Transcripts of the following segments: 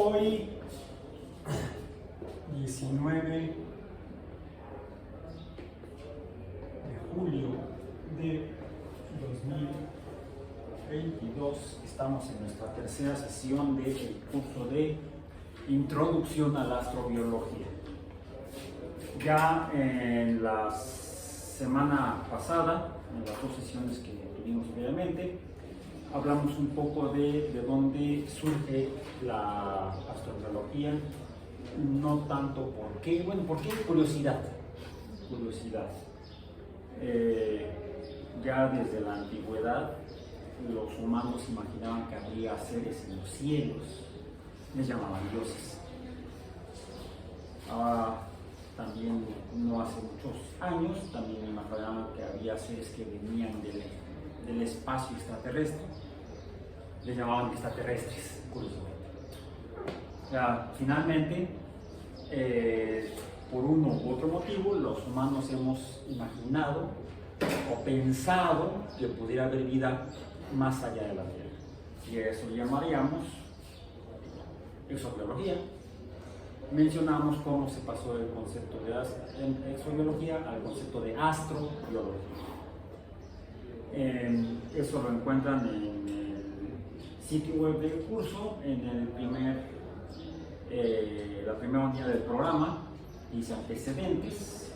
Hoy, 19 de julio de 2022, estamos en nuestra tercera sesión del curso de Introducción a la Astrobiología. Ya en la semana pasada, en las dos sesiones que tuvimos previamente, hablamos un poco de dónde surge la astrobiología, no tanto por qué, bueno, por qué curiosidad. Ya desde la antigüedad los humanos imaginaban que habría seres en los cielos, les llamaban dioses. También no hace muchos años, también imaginaban que había seres que venían del espacio extraterrestre, les llamaban extraterrestres, curiosamente. Finalmente, por uno u otro motivo, los humanos hemos imaginado o pensado que pudiera haber vida más allá de la Tierra, y eso llamaríamos exobiología. Mencionamos cómo se pasó del concepto de exobiología al concepto de astrobiología. Eso lo encuentran en el sitio web del curso, en la primera unidad del programa, dice antecedentes,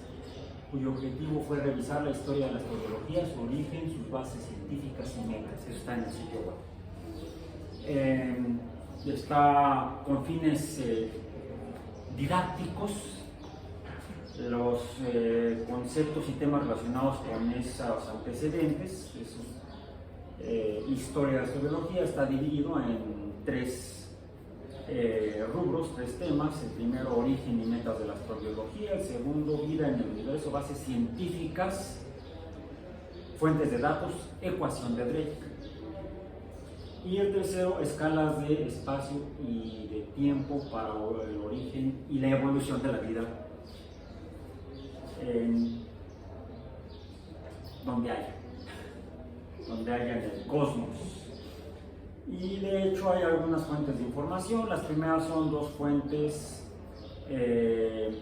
cuyo objetivo fue revisar la historia de la astrobiología, su origen, sus bases científicas y metas. Eso está en el sitio web. Está con fines didácticos, los conceptos y temas relacionados con esos antecedentes, historia de la astrobiología, está dividido en tres rubros, tres temas. El primero, origen y metas de la astrobiología; el segundo, vida en el universo, bases científicas, fuentes de datos, ecuación de Drake; y el tercero, escalas de espacio y de tiempo para el origen y la evolución de la vida donde haya en el cosmos. Y de hecho hay algunas fuentes de información. Las primeras son dos fuentes que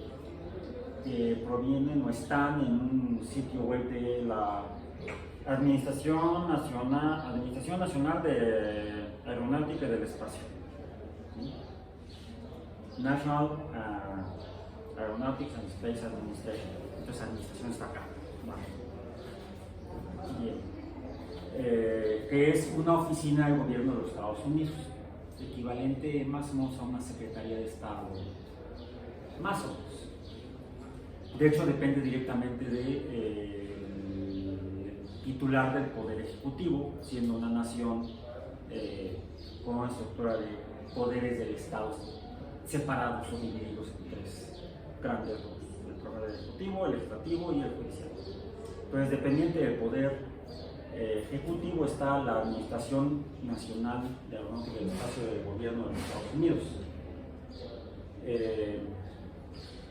provienen o están en un sitio web de la Administración Nacional de Aeronáutica y del Espacio, National Aeronautics and Space Administration. Entonces, administración está acá. Bien. Que es una oficina del gobierno de los Estados Unidos, equivalente más o menos a una secretaría de Estado, más o menos. De hecho, depende directamente del titular del Poder Ejecutivo, siendo una nación con una estructura de poderes del Estado separados o divididos en tres grandes grupos: el Poder Ejecutivo, el Legislativo y el Judicial. Entonces, dependiente del Poder Ejecutivo está la Administración Nacional de Aeronáutica y del Espacio del Gobierno de los Estados Unidos.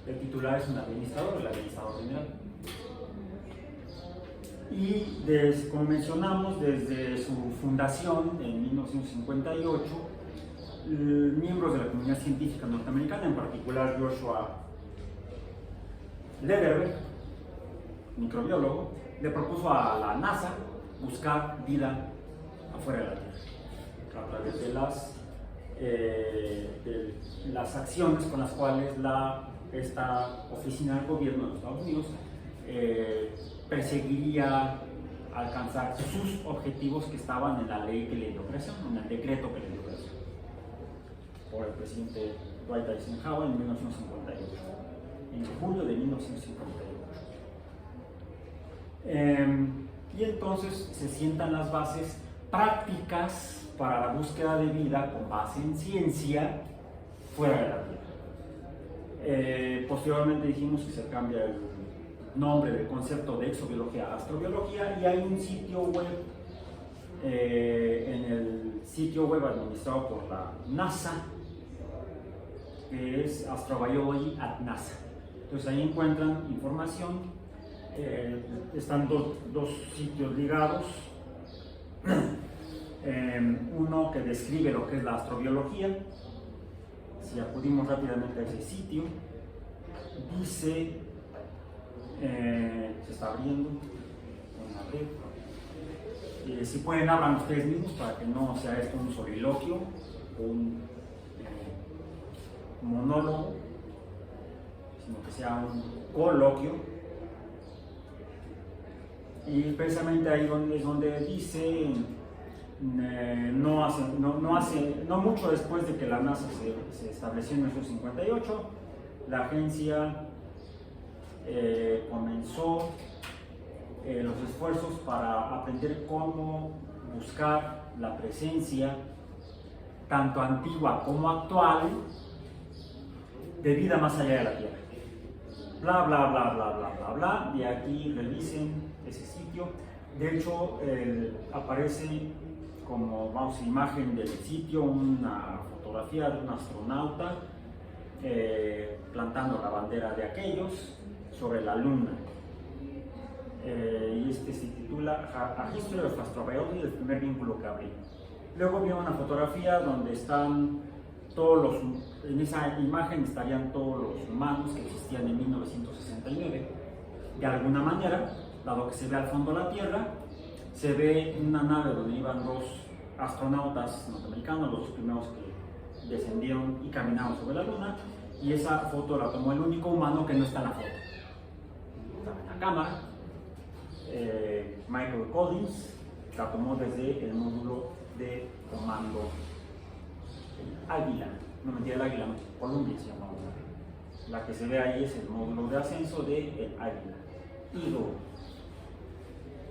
El titular es un administrador, el administrador general. Y como mencionamos, desde su fundación en 1958, miembros de la comunidad científica norteamericana, en particular Joshua Lederer, microbiólogo, le propuso a la NASA buscar vida afuera de la Tierra a través de las acciones con las cuales esta oficina del gobierno de los Estados Unidos perseguiría alcanzar sus objetivos que estaban en la ley que le dio creación, en el decreto que le dio creación por el presidente Dwight Eisenhower en 1958, en julio de 1958. Y entonces se sientan las bases prácticas para la búsqueda de vida con base en ciencia fuera de la Tierra. Posteriormente dijimos que se cambia el nombre del concepto de exobiología a astrobiología, y hay un sitio web, en el sitio web administrado por la NASA, que es Astrobiology at NASA. Entonces ahí encuentran información. Están dos sitios ligados. Uno que describe lo que es la astrobiología, si acudimos rápidamente a ese sitio, dice, se está abriendo, si pueden hablan ustedes mismos para que no sea esto un soliloquio o un monólogo, sino que sea un coloquio. Y precisamente ahí es donde dice, no mucho después de que la NASA se estableció en 1958, la agencia comenzó los esfuerzos para aprender cómo buscar la presencia, tanto antigua como actual, de vida más allá de la Tierra. Bla, bla, bla, bla, bla, bla, bla. Y aquí revisen ese sitio. De hecho, aparece como, vamos, imagen del sitio, una fotografía de un astronauta plantando la bandera de aquellos sobre la Luna. Y este se titula A History of Astrobiology, el primer vínculo que abrí. Luego vi una fotografía donde están en esa imagen estarían todos los humanos que existían en 1969. De alguna manera, dado que se ve al fondo la Tierra, se ve una nave donde iban dos astronautas norteamericanos, los primeros que descendieron y caminaron sobre la Luna, y esa foto la tomó el único humano que no está en la foto. Estaba en la cámara. Michael Collins la tomó desde el módulo de comando Águila, no mentira, el Águila, no, Columbia se llama. La que se ve ahí es el módulo de ascenso de Águila. Eagle.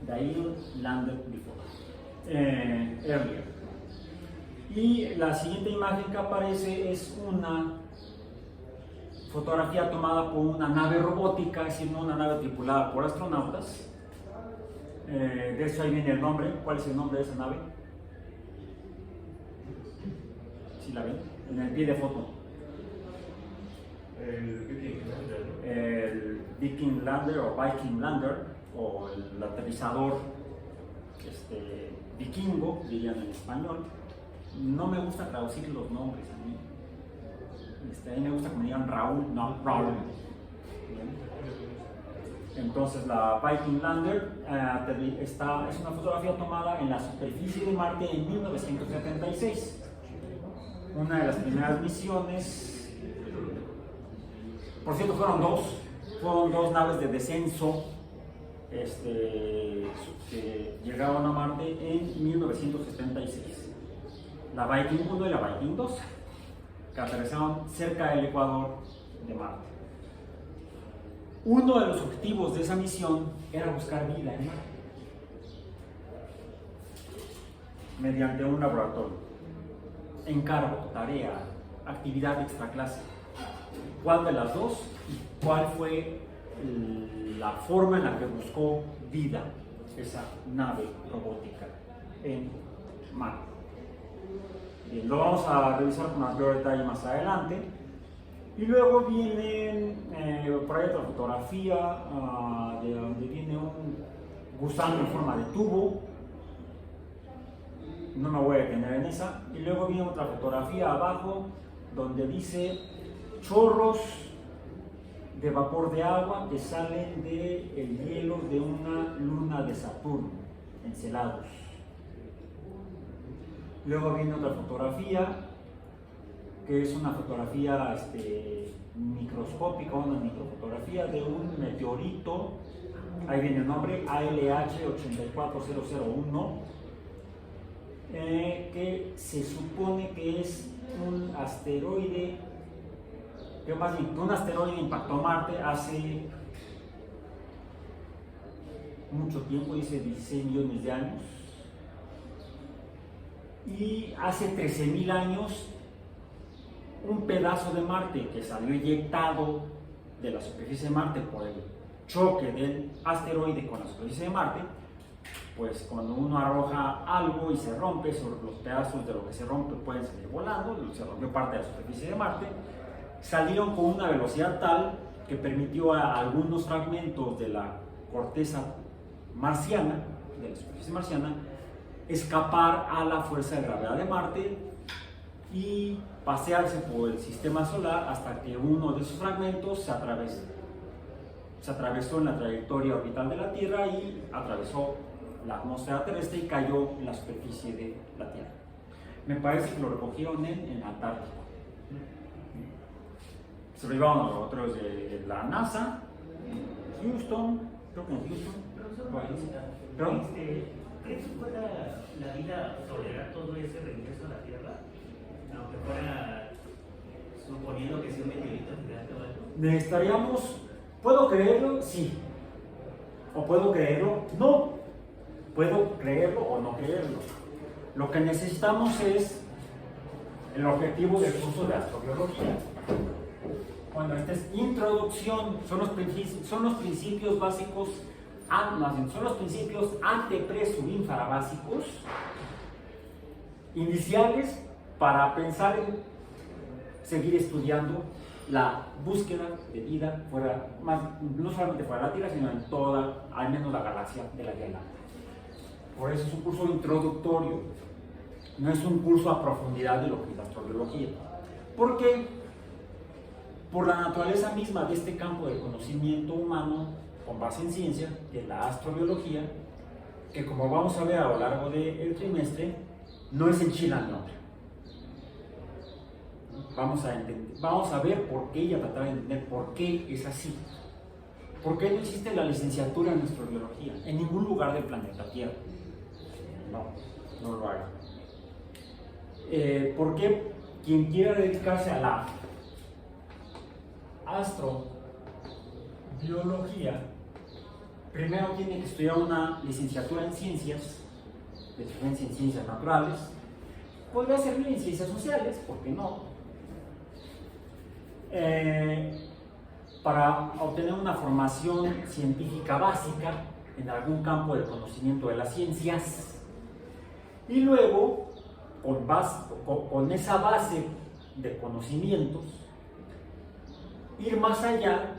The Eagle landed before. Earlier. Y la siguiente imagen que aparece es una fotografía tomada por una nave robótica, es decir, no una nave tripulada por astronautas. De eso ahí viene el nombre. ¿Cuál es el nombre de esa nave? ¿Sí la ven? En el pie de foto. El Viking Lander o Viking Lander, o el aterrizador vikingo, dirían en español. No me gusta traducir los nombres a mí. A mí me gusta que me digan Raúl, no, Raúl. Entonces la Viking Lander es una fotografía tomada en la superficie de Marte en 1976. Una de las primeras misiones, por cierto fueron dos naves de descenso que llegaron a Marte en 1976. La Viking 1 y la Viking 2, que aterrizaron cerca del ecuador de Marte. Uno de los objetivos de esa misión era buscar vida en Marte mediante un laboratorio. Encargo, tarea, actividad extraclase. ¿Cuál de las dos y cuál fue la forma en la que buscó vida esa nave robótica en Marte? Bien, lo vamos a revisar con mayor detalle más adelante. Y luego viene por ahí otra fotografía de donde viene un gusano en forma de tubo. No me voy a detener en esa. Y luego viene otra fotografía abajo donde dice chorros de vapor de agua que salen del hielo de una luna de Saturno, Encelados. Luego viene otra fotografía que es una fotografía microscópica, una microfotografía de un meteorito. Ahí viene el nombre, ALH 84001, que se supone que es un asteroide, que más bien un asteroide impactó Marte hace mucho tiempo, dice 16 millones de años, y hace 13.000 años un pedazo de Marte que salió eyectado de la superficie de Marte por el choque del asteroide con la superficie de Marte, pues cuando uno arroja algo y se rompe, sobre los pedazos de lo que se rompe pueden salir volando, se rompió parte de la superficie de Marte, salieron con una velocidad tal que permitió a algunos fragmentos de la corteza marciana, de la superficie marciana, escapar a la fuerza de gravedad de Marte, y pasearse por el sistema solar hasta que uno de sus fragmentos se atravesó en la trayectoria orbital de la Tierra y atravesó la atmósfera terrestre y cayó en la superficie de la Tierra. Me parece que lo recogieron en Antártico. Se lo llevaron a otros de la NASA, en Houston, creo que en Houston. ¿Crees que pueda la vida tolerar todo ese regreso a la Tierra? Aunque fuera, suponiendo que sea un meteorito gigante o algo. Necesitaríamos, ¿puedo creerlo? Sí. ¿O puedo creerlo? No. ¿Puedo creerlo o no creerlo? Lo que necesitamos es el objetivo del curso de astrobiología. Bueno, esta es introducción, son los principios básicos, son los principios ante, pre, sub, infrabásicos, iniciales para pensar en seguir estudiando la búsqueda de vida fuera, no solamente fuera de la Tierra, sino en toda, al menos la galaxia de la Vía Láctea. Por eso es un curso introductorio, no es un curso a profundidad de lo que es la astrobiología. ¿Por qué? Por la naturaleza misma de este campo del conocimiento humano con base en ciencia, que es la astrobiología, que como vamos a ver a lo largo del trimestre, no es en China ni otra. Vamos a ver por qué y a tratar de entender por qué es así. ¿Por qué no existe la licenciatura en astrobiología en ningún lugar del planeta Tierra? No lo hay. ¿Por qué quien quiera dedicarse a la astrobiología primero tiene que estudiar una licenciatura en ciencias, de preferencia en ciencias naturales, podría servir en ciencias sociales, ¿por qué no? Para obtener una formación científica básica en algún campo del conocimiento de las ciencias y luego con esa base de conocimientos ir más allá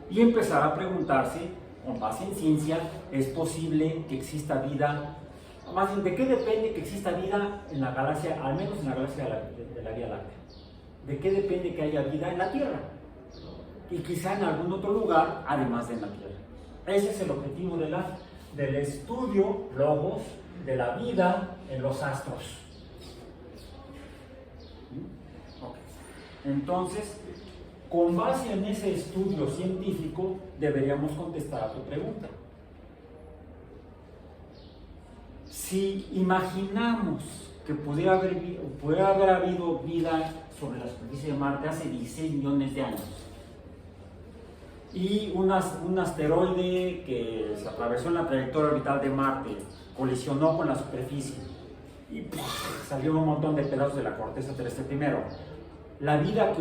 y empezar a preguntarse, con base en ciencia, ¿es posible que exista vida? Más bien, ¿de qué depende que exista vida en la galaxia, al menos en la galaxia de la Vía Láctea? ¿De qué depende que haya vida en la Tierra? Y quizá en algún otro lugar, además de en la Tierra. Ese es el objetivo del estudio, logos, de la vida en los astros. Okay. Entonces, con base en ese estudio científico, deberíamos contestar a tu pregunta. Si imaginamos que pudiera haber habido vida sobre la superficie de Marte hace 16 millones de años, y un asteroide que se atravesó en la trayectoria orbital de Marte colisionó con la superficie y salió un montón de pedazos de la corteza terrestre primero, la vida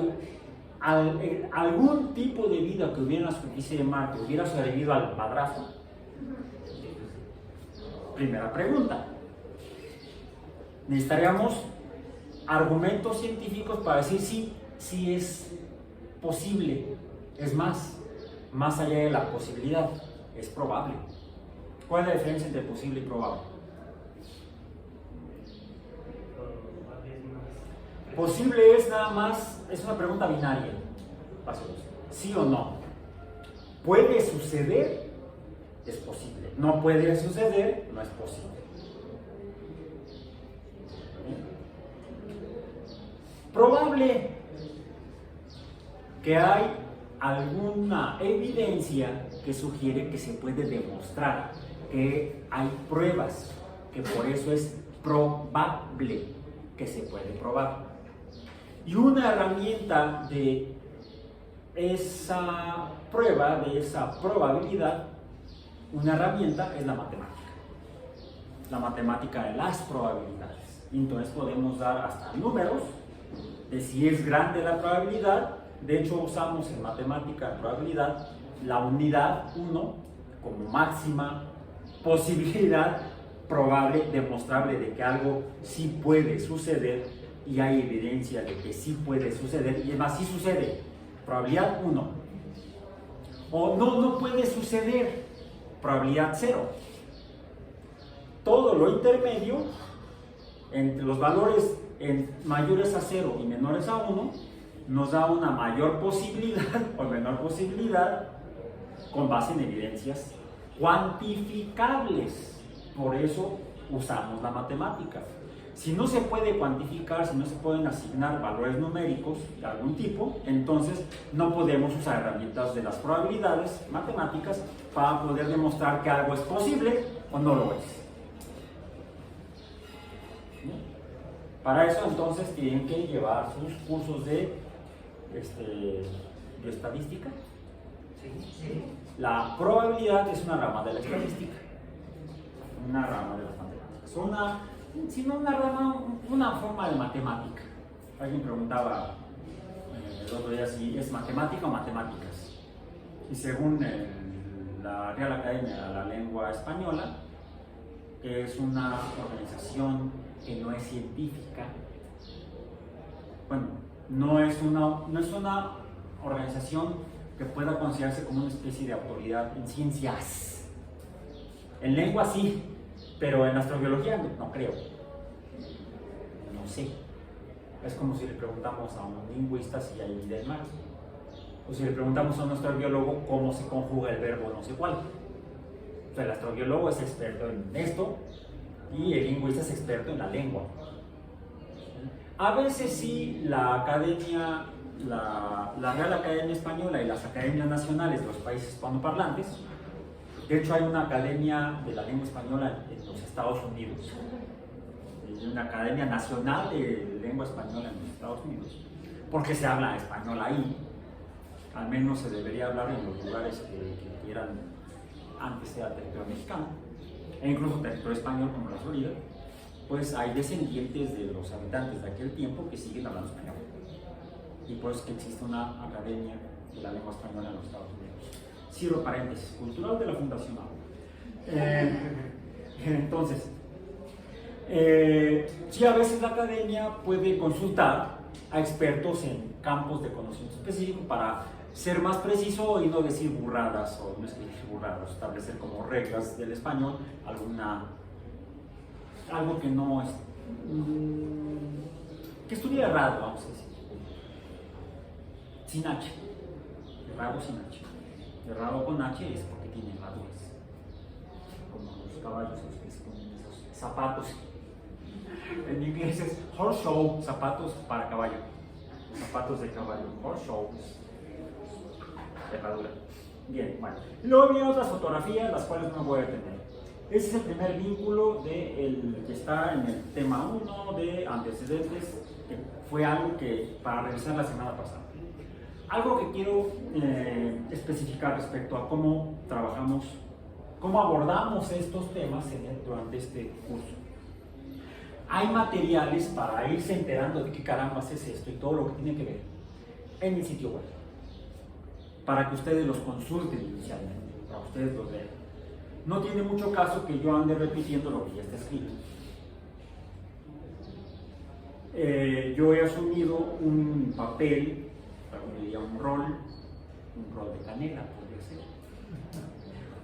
algún tipo de vida que hubiera en la superficie de Marte hubiera sobrevivido al madrazo. Primera pregunta. Necesitaríamos argumentos científicos para decir si es posible. Es más allá de la posibilidad, es probable. ¿Cuál es la diferencia entre posible y probable? Posible es nada más, es una pregunta binaria. ¿Sí o no? ¿Puede suceder? Es posible. No puede suceder, no es posible. Probable que hay alguna evidencia que sugiere que se puede demostrar, que hay pruebas, que por eso es probable que se puede probar. Y una herramienta de esa prueba, de esa probabilidad, una herramienta es la matemática de las probabilidades. Entonces podemos dar hasta números de si es grande la probabilidad. De hecho, usamos en matemática de probabilidad la unidad 1 como máxima posibilidad probable, demostrable de que algo sí puede suceder, y hay evidencia de que sí puede suceder, y además sí sucede. Probabilidad 1. O no puede suceder. Probabilidad 0. Todo lo intermedio, entre los valores en mayores a 0 y menores a 1 nos da una mayor posibilidad o menor posibilidad con base en evidencias cuantificables. Por eso usamos la matemática. Si no se puede cuantificar, si no se pueden asignar valores numéricos de algún tipo, entonces no podemos usar herramientas de las probabilidades matemáticas para poder demostrar que algo es posible o no lo es. ¿Sí? Para eso entonces tienen que llevar sus cursos de estadística. Sí. La probabilidad es una rama de la estadística, una rama de las matemáticas, sino una rama, una forma de matemática. Alguien preguntaba el otro día si es matemática o matemáticas. Y según la Real Academia de la Lengua Española, es una organización que no es científica. Bueno, no es una organización que pueda considerarse como una especie de autoridad en ciencias. En lengua sí, pero en astrobiología no creo. No sé. Es como si le preguntamos a un lingüista si hay vida en Marte. O si le preguntamos a un astrobiólogo cómo se conjuga el verbo no sé cuál. O sea, el astrobiólogo es experto en esto y el lingüista es experto en la lengua. A veces sí, la academia, la Real Academia Española y las academias nacionales de los países hispanoparlantes, de hecho hay una academia de la lengua española en los Estados Unidos, una academia nacional de lengua española en los Estados Unidos, porque se habla español ahí, al menos se debería hablar en los lugares que eran antes era territorio mexicano, e incluso territorio español como la Florida. Pues hay descendientes de los habitantes de aquel tiempo que siguen hablando español. Y por eso es que existe una academia de la lengua española en los Estados Unidos. Cierro paréntesis, cultural de la Fundación ABO. Entonces, sí, a veces la academia puede consultar a expertos en campos de conocimiento específico para ser más preciso y no decir burradas, o no escribir burradas, establecer como reglas del español algo que no es, que estuviera errado, vamos a decir. Sin H. Errado sin H. Errado con H es porque tiene herraduras. Como los caballos, es con esos zapatos. En inglés es horse show, zapatos para caballo. Zapatos de caballo, horse show. Herradura. Bien, bueno. Luego vienen otras fotografías, las cuales no me voy a detener. Ese es el primer vínculo que está en el tema 1 de antecedentes, que fue algo que para revisar la semana pasada. Algo que quiero especificar respecto a cómo trabajamos, cómo abordamos estos temas durante este curso. Hay materiales para irse enterando de qué carambas es esto y todo lo que tiene que ver en el sitio web, para que ustedes los consulten inicialmente, para que ustedes los vean. No tiene mucho caso que yo ande repitiendo lo que ya está escrito. Yo he asumido un papel, diría un rol de canela, podría ser.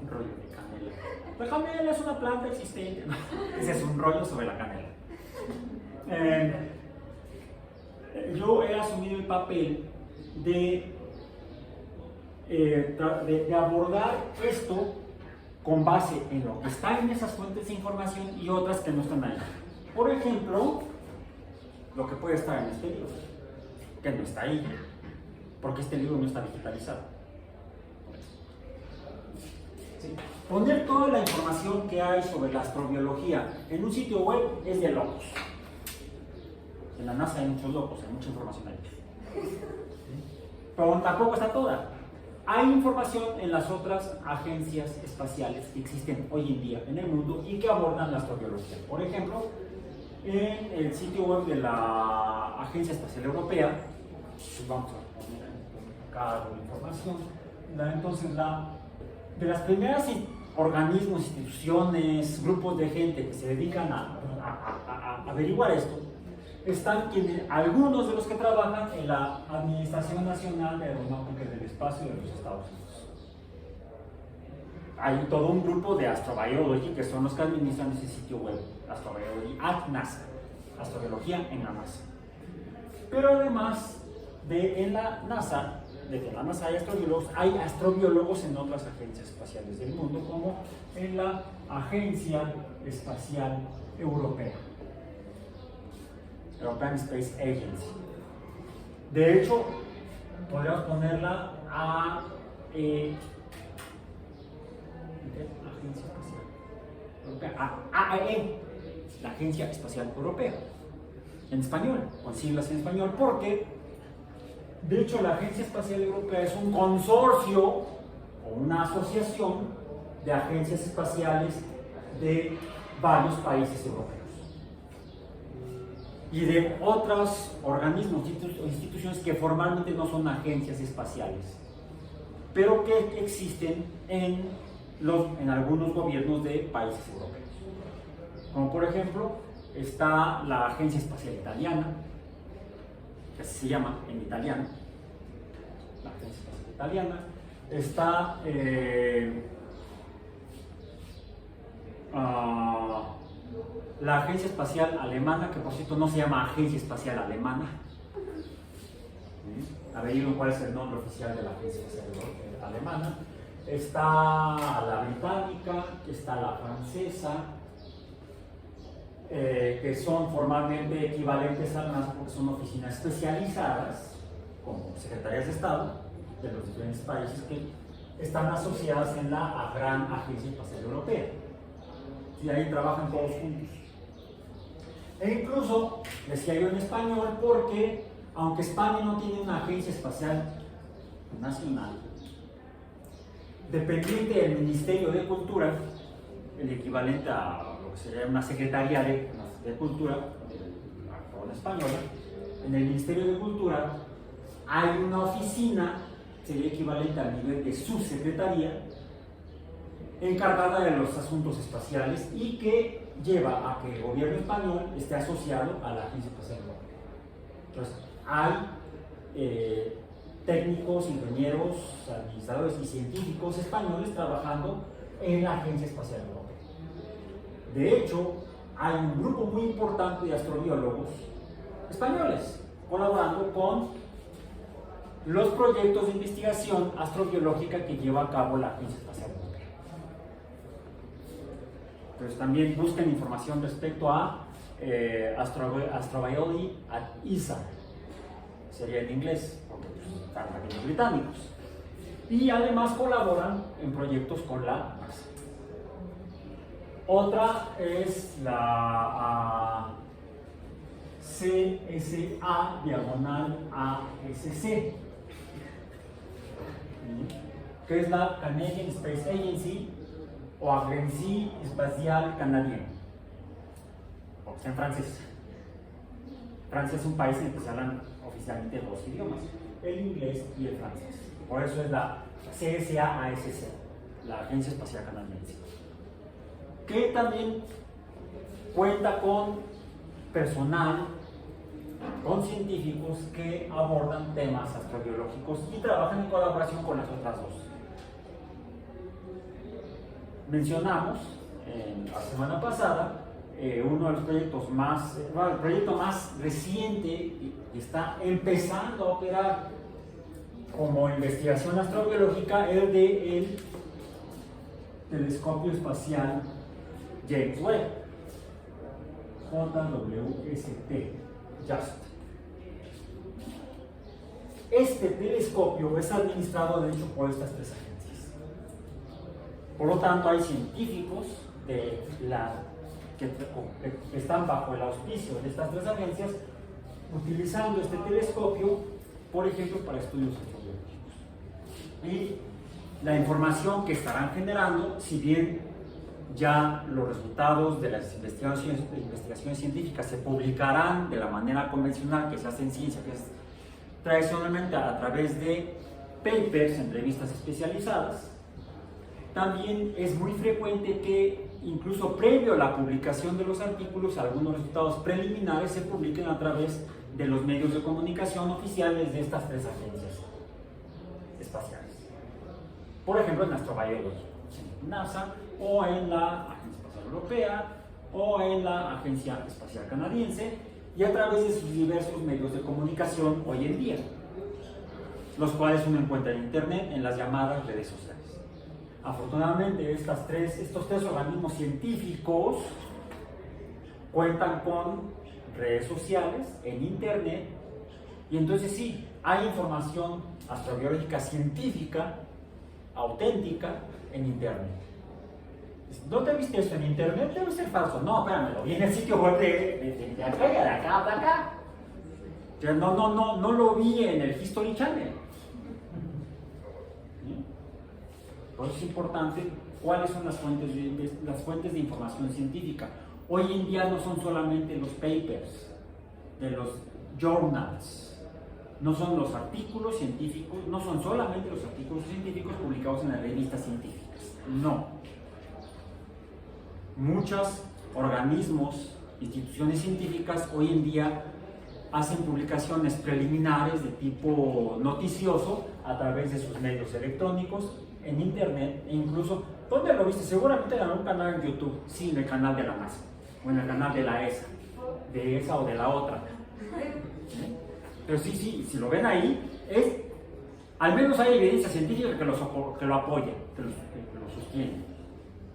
Un rollo de canela. La canela es una planta existente. Ese es un rollo sobre la canela. Yo he asumido el papel de abordar esto con base en lo que está en esas fuentes de información y otras que no están ahí. Por ejemplo, lo que puede estar en este libro, que no está ahí, porque este libro no está digitalizado. Sí. Poner toda la información que hay sobre la astrobiología en un sitio web es de locos. En la NASA hay muchos locos, hay mucha información ahí. Pero tampoco está toda. Hay información en las otras agencias espaciales que existen hoy en día en el mundo y que abordan la astrobiología. Por ejemplo, en el sitio web de la Agencia Espacial Europea, vamos a poner acá la información, entonces de las primeras organismos, instituciones, grupos de gente que se dedican a averiguar esto, están algunos de los que trabajan en la Administración Nacional de Aeronáutica del Espacio de los Estados Unidos. Hay todo un grupo de Astrobiology que son los que administran ese sitio web, Astrobiology at NASA. astrobiología en la NASA. Pero además de en la NASA, de que en la NASA hay astrobiólogos en otras agencias espaciales del mundo, como en la Agencia Espacial Europea, European Space Agency. De hecho, podríamos ponerla a Agencia Espacial Europea, AAE, la Agencia Espacial Europea, en español, con siglas en español, porque de hecho la Agencia Espacial Europea es un consorcio o una asociación de agencias espaciales de varios países europeos y de otros organismos o instituciones que formalmente no son agencias espaciales, pero que existen en algunos gobiernos de países europeos. Como por ejemplo, está la Agencia Espacial Italiana, que así se llama en italiano, la Agencia Espacial Italiana. Está la Agencia Espacial Alemana, que por cierto no se llama Agencia Espacial Alemana. Averigüen cuál es el nombre oficial de la Agencia Espacial Alemana. Está la británica, está la francesa, que son formalmente equivalentes a las, porque son oficinas especializadas, como secretarías de Estado de los diferentes países que están asociadas en la Gran Agencia Espacial Europea. Y ahí trabajan todos juntos. E incluso, decía yo en español, porque aunque España no tiene una agencia espacial nacional, dependiente del Ministerio de Cultura, el equivalente a lo que sería una Secretaría de Cultura de la corona española, en el Ministerio de Cultura hay una oficina, sería equivalente al nivel de subsecretaría, encargada de los asuntos espaciales y que lleva a que el gobierno español esté asociado a la Agencia Espacial Europea. Entonces, hay técnicos, ingenieros, administradores y científicos españoles trabajando en la Agencia Espacial Europea. De hecho, hay un grupo muy importante de astrobiólogos españoles colaborando con los proyectos de investigación astrobiológica que lleva a cabo la Agencia Espacial Europea. Entonces también busquen información respecto a Astrobiology at ESA, sería en inglés, porque están aquí los británicos. Y además colaboran en proyectos con la NASA. Otra es la CSA/ASC, que es la Canadian Space Agency o Agence Spatiale Canadienne, o está en francés. Francia es un país en el que se hablan oficialmente dos idiomas, el inglés y el francés. Por eso es la CSA/ASC, la Agencia Espacial Canadiense, que también cuenta con personal, con científicos que abordan temas astrobiológicos y trabajan en colaboración con las otras dos. Mencionamos la semana pasada uno de los proyectos más, el proyecto más reciente y está empezando a operar como investigación astrobiológica, el del telescopio espacial James Webb, JWST, JUST. Este telescopio es administrado de hecho por estas tres agencias. Por lo tanto, hay científicos que están bajo el auspicio de estas tres agencias utilizando este telescopio, por ejemplo, para estudios astrobiológicos. Y la información que estarán generando, si bien ya los resultados de las investigaciones científicas se publicarán de la manera convencional que se hace en ciencia, que es tradicionalmente a través de papers, entrevistas especializadas, también es muy frecuente que incluso previo a la publicación de los artículos, algunos resultados preliminares se publiquen a través de los medios de comunicación oficiales de estas tres agencias espaciales. Por ejemplo, en Astrobiology, en NASA, o en la Agencia Espacial Europea, o en la Agencia Espacial Canadiense, y a través de sus diversos medios de comunicación hoy en día, los cuales uno encuentra en internet, en las llamadas redes sociales. Afortunadamente, estos tres organismos científicos cuentan con redes sociales, en internet, y entonces sí, hay información astrobiológica científica, auténtica, en internet. ¿No te viste eso en internet? Debe ser falso. No, espérame, lo vi en el sitio web de acá, de acá, de acá. Yo no lo vi en el History Channel. ¿Sí? Por eso es importante cuáles son las fuentes de información científica. Hoy en día no son solamente los papers de los journals, no son los artículos científicos, no son solamente los artículos científicos publicados en las revistas científicas, no. Muchos organismos, instituciones científicas hoy en día hacen publicaciones preliminares de tipo noticioso a través de sus medios electrónicos, en internet, e incluso, ¿dónde lo viste? Seguramente en algún canal en YouTube, sí, en el canal de la NASA, o en el canal de la ESA, de esa o de la otra. ¿Sí? Pero sí, si lo ven ahí, al menos hay evidencia científica que lo apoya, que lo sostiene.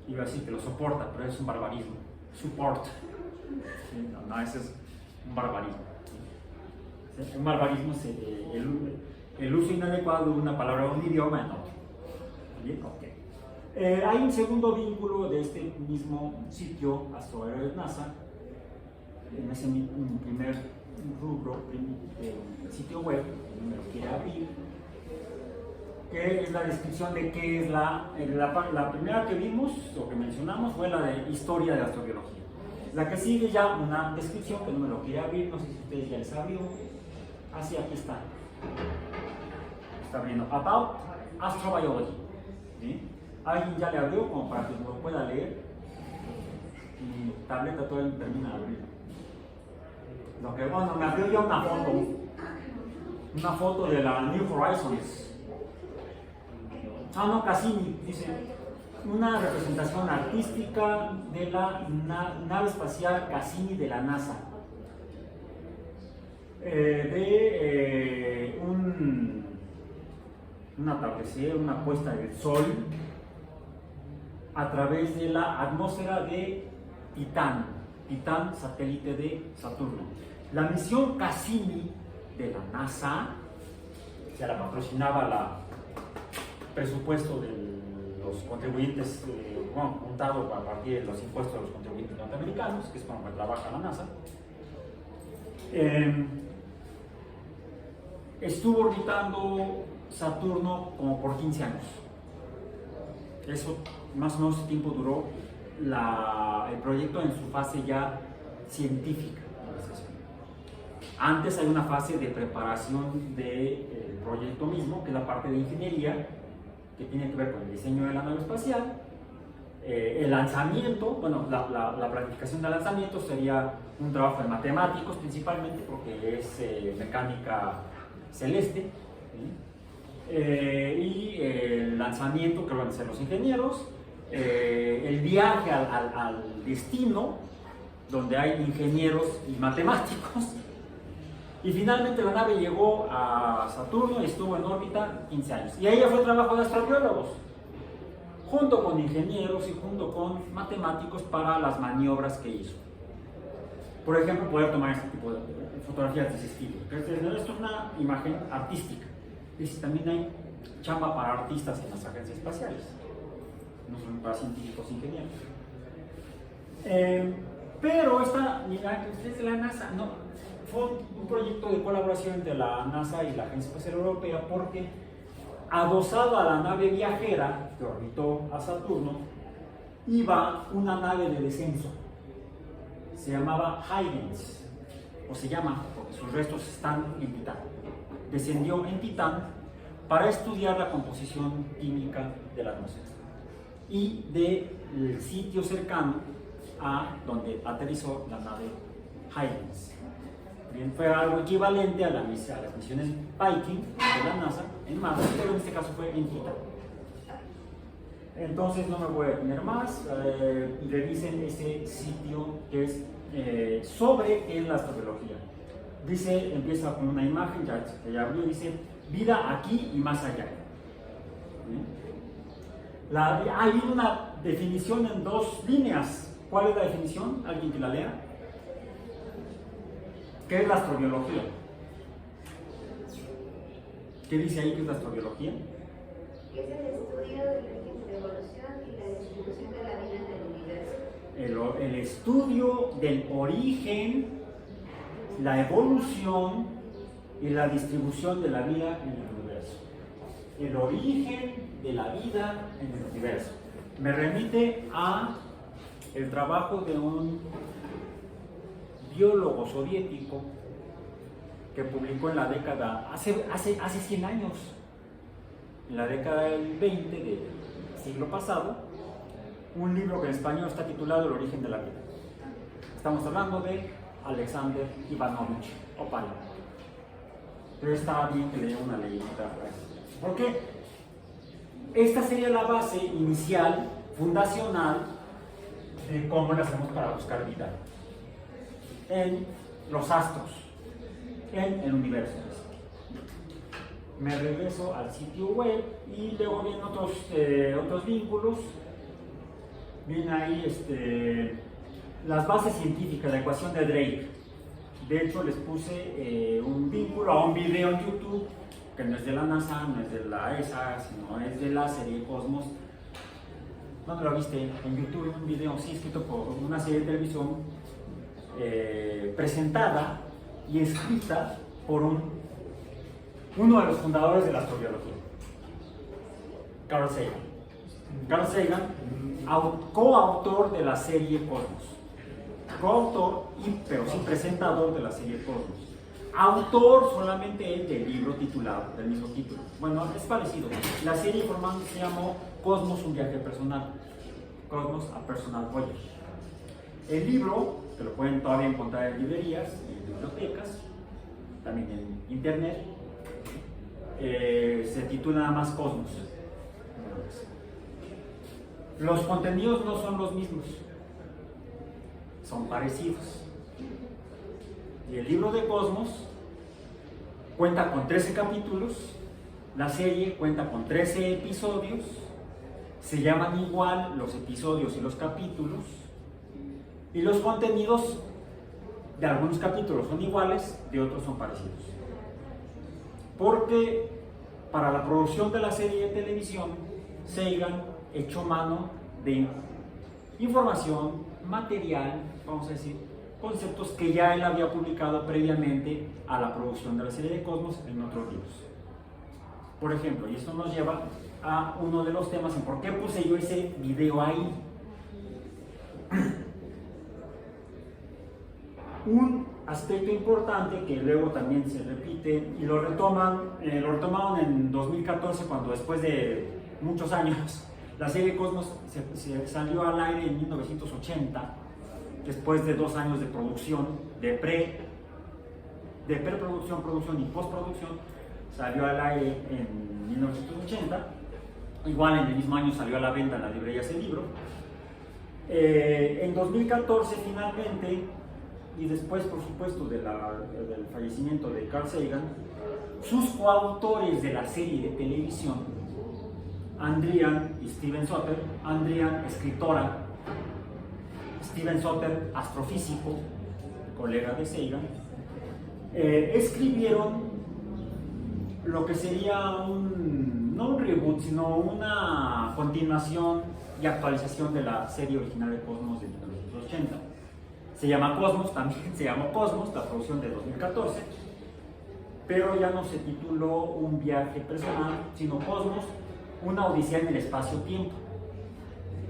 Iba a decir que lo soporta, pero es un barbarismo. Support. ¿Sí? No, ese es un barbarismo. ¿Sí? Un barbarismo es el uso inadecuado de una palabra o un idioma en otro. ¿Bien? Okay. Hay un segundo vínculo de este mismo sitio, Astroaero NASA, en ese primer rubro, sitio web, me lo quiere abrir, que es la descripción de qué es la primera que vimos, o que mencionamos, fue la de historia de la astrobiología. La que sigue ya una descripción que no me lo quiere abrir, no sé si ustedes ya les abrió. Así, aquí está. Está abriendo. About Astrobiology. ¿Sí? Alguien ya le abrió como para que lo pueda leer. Y tableta todavía no termina de abrir. Lo que, bueno, me abrió ya una foto de la New Horizons. No, Cassini, dice, una representación artística de la nave espacial Cassini de la NASA. Un atardecer, una puesta del sol a través de la atmósfera de Titán, satélite de Saturno. La misión Cassini de la NASA, se la patrocinaba presupuesto de los contribuyentes, juntado a partir de los impuestos de los contribuyentes norteamericanos, que es como trabaja la NASA, estuvo orbitando Saturno como por 15 años. Eso, más o menos, ese tiempo duró el proyecto en su fase ya científica. Antes hay una fase de preparación del proyecto mismo, que es la parte de ingeniería, que tiene que ver con el diseño de la nave espacial, el lanzamiento, bueno, la planificación del lanzamiento sería un trabajo de matemáticos principalmente, porque es mecánica celeste, ¿sí? Y el lanzamiento que van a hacer los ingenieros, el viaje al destino, donde hay ingenieros y matemáticos, y finalmente la nave llegó a Saturno y estuvo en órbita 15 años. Y ahí ya fue trabajo de astrobiólogos, junto con ingenieros y junto con matemáticos para las maniobras que hizo. Por ejemplo, poder tomar este tipo de fotografías de ese estilo. Esto es una imagen artística. Y también hay chamba para artistas en las agencias espaciales, no solo para científicos e ingenieros. Pero mira, es de la NASA, no. Fue un proyecto de colaboración entre la NASA y la Agencia Espacial Europea, porque adosado a la nave viajera que orbitó a Saturno iba una nave de descenso. Se llamaba Huygens, o se llama porque sus restos están en Titán. Descendió en Titán para estudiar la composición química de la atmósfera y del sitio cercano a donde aterrizó la nave Huygens. Bien, fue algo equivalente a las misiones Viking de la NASA en Marte, pero en este caso fue en Titán. Entonces no me voy a detener más, revisen ese sitio que es sobre qué es la astrobiología. Dice, empieza con una imagen, que ya abrió, dice, vida aquí y más allá. Hay una definición en 2 líneas. ¿Cuál es la definición? ¿Alguien que la lea? ¿Qué es la astrobiología? ¿Qué dice ahí que es la astrobiología? Es el estudio del origen, la evolución y la distribución de la vida en el universo. El estudio del origen, la evolución y la distribución de la vida en el universo. El origen de la vida en el universo. Me remite a el trabajo de un biólogo soviético que publicó en la década, hace 100 años, en la década del 20 del siglo pasado, un libro que en español está titulado El origen de la vida. Estamos hablando de Alexander Ivanovich Opalin. Pero está bien que le dé una leidita. ¿Por qué? Esta sería la base inicial, fundacional, de cómo le hacemos para buscar vida en los astros, en el universo. Me regreso al sitio web y luego vienen otros vínculos. Viene ahí las bases científicas, la ecuación de Drake. De hecho, les puse un vínculo a un video en YouTube que no es de la NASA, no es de la ESA, sino es de la serie Cosmos. ¿Dónde lo viste? En YouTube, un video, sí, escrito por una serie de televisión presentada y escrita por uno de los fundadores de la astrobiología, Carl Sagan. Carl Sagan, coautor de la serie Cosmos. Coautor, pero sí presentador de la serie Cosmos. Autor solamente él del libro titulado, del mismo título. Bueno, es parecido. La serie formalmente se llamó Cosmos, un viaje personal. Cosmos, a Personal Voyage. El libro, que lo pueden todavía encontrar en librerías, en bibliotecas, también en internet, se titula nada más Cosmos. Los contenidos no son los mismos, son parecidos. Y el libro de Cosmos cuenta con 13 capítulos, la serie cuenta con 13 episodios, se llaman igual los episodios y los capítulos, y los contenidos de algunos capítulos son iguales, de otros son parecidos. Porque para la producción de la serie de televisión, Sagan echó mano de información, material, vamos a decir, conceptos que ya él había publicado previamente a la producción de la serie de Cosmos en otros libros. Por ejemplo, y esto nos lleva a uno de los temas en por qué puse yo ese video ahí. Un aspecto importante que luego también se repite y lo retomaron en 2014, cuando después de muchos años la serie Cosmos se salió al aire en 1980, después de 2 años de producción, de preproducción, producción y postproducción. Salió al aire en 1980, igual en el mismo año salió a la venta en las librerías el libro. En 2014 finalmente, y después por supuesto del fallecimiento de Carl Sagan, sus coautores de la serie de televisión, Andrian y Steven Soter, Andrian, escritora, Steven Soter, astrofísico, colega de Sagan, escribieron lo que sería no un reboot, sino una continuación y actualización de la serie original de Cosmos de 1980. Se llama Cosmos, también se llamó Cosmos, la producción de 2014, pero ya no se tituló Un viaje personal, sino Cosmos, una odisea en el espacio-tiempo.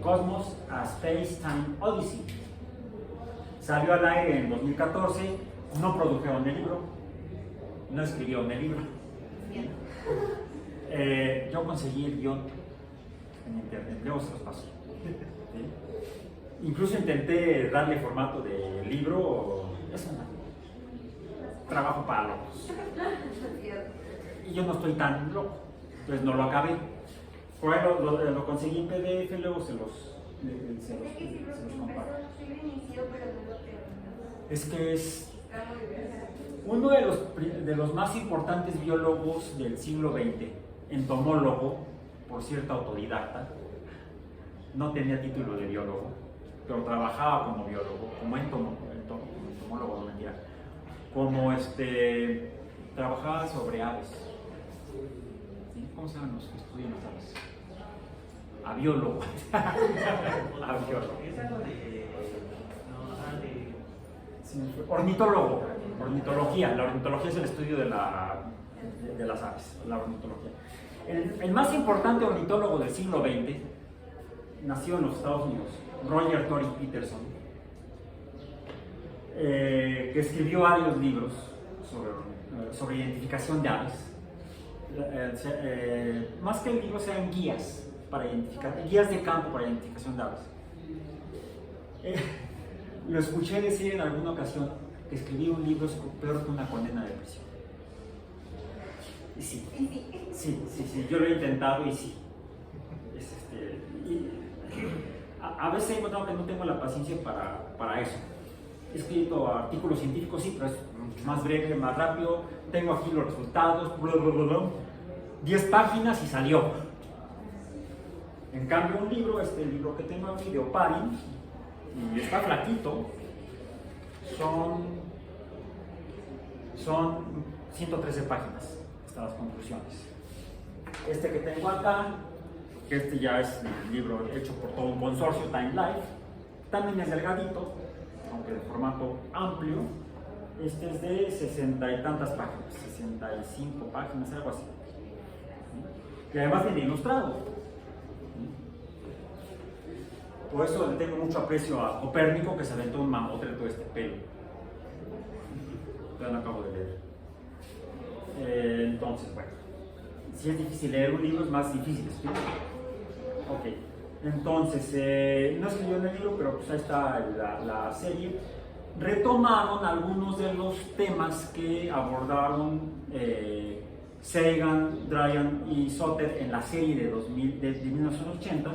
Cosmos, a Space-Time Odyssey. Salió al aire en 2014, no produjeron el libro, no escribieron el libro. Yo conseguí el guión en internet, luego se los paso. ¿Sí? Incluso intenté darle formato de libro, es un trabajo para locos. Y yo no estoy tan loco, entonces no lo acabé. Por ahí lo conseguí en PDF, luego se los comparto. es que es uno de los más importantes biólogos del siglo XX, entomólogo, por cierto autodidacta, no tenía título de biólogo, pero trabajaba como biólogo, como entomólogo, no mentira, como trabajaba sobre aves. ¿Sí? ¿Cómo se llaman los que estudian las aves? Aviólogo. Aviólogo. Es algo de. Sí, ornitólogo. Ornitología. La ornitología es el estudio de las aves, la ornitología. El más importante ornitólogo del siglo XX nació en los Estados Unidos, Roger Tory Peterson, que escribió varios libros sobre identificación de aves. Más que libros sean guías para identificar, guías de campo para identificación de aves. Lo escuché decir en alguna ocasión que escribir un libro es peor que una condena de prisión. Y sí, yo lo he intentado y sí. A veces he encontrado que no tengo la paciencia para eso. He escrito artículos científicos, sí, pero es mucho más breve, más rápido. Tengo aquí los resultados, 10 páginas y salió. En cambio, un libro, el libro que tengo aquí de Oparin, y está flaquito, son 113 páginas, hasta las conclusiones. Este que tengo acá, que ya es el libro hecho por todo un consorcio, Time Life, también es delgadito, aunque de formato amplio. Este es de 60 y tantas páginas, 65 páginas, algo así. Y además viene ilustrado. Por eso le tengo mucho aprecio a Copérnico, que se aventó un mamotreto de este pelo. Ya lo acabo de leer. Entonces, bueno, si es difícil leer un libro, es más difícil escribir. Ok, entonces, no escribió en el libro, pero pues ahí está la serie. Retomaron algunos de los temas que abordaron Sagan, Dryan y Sutter en la serie de 1980,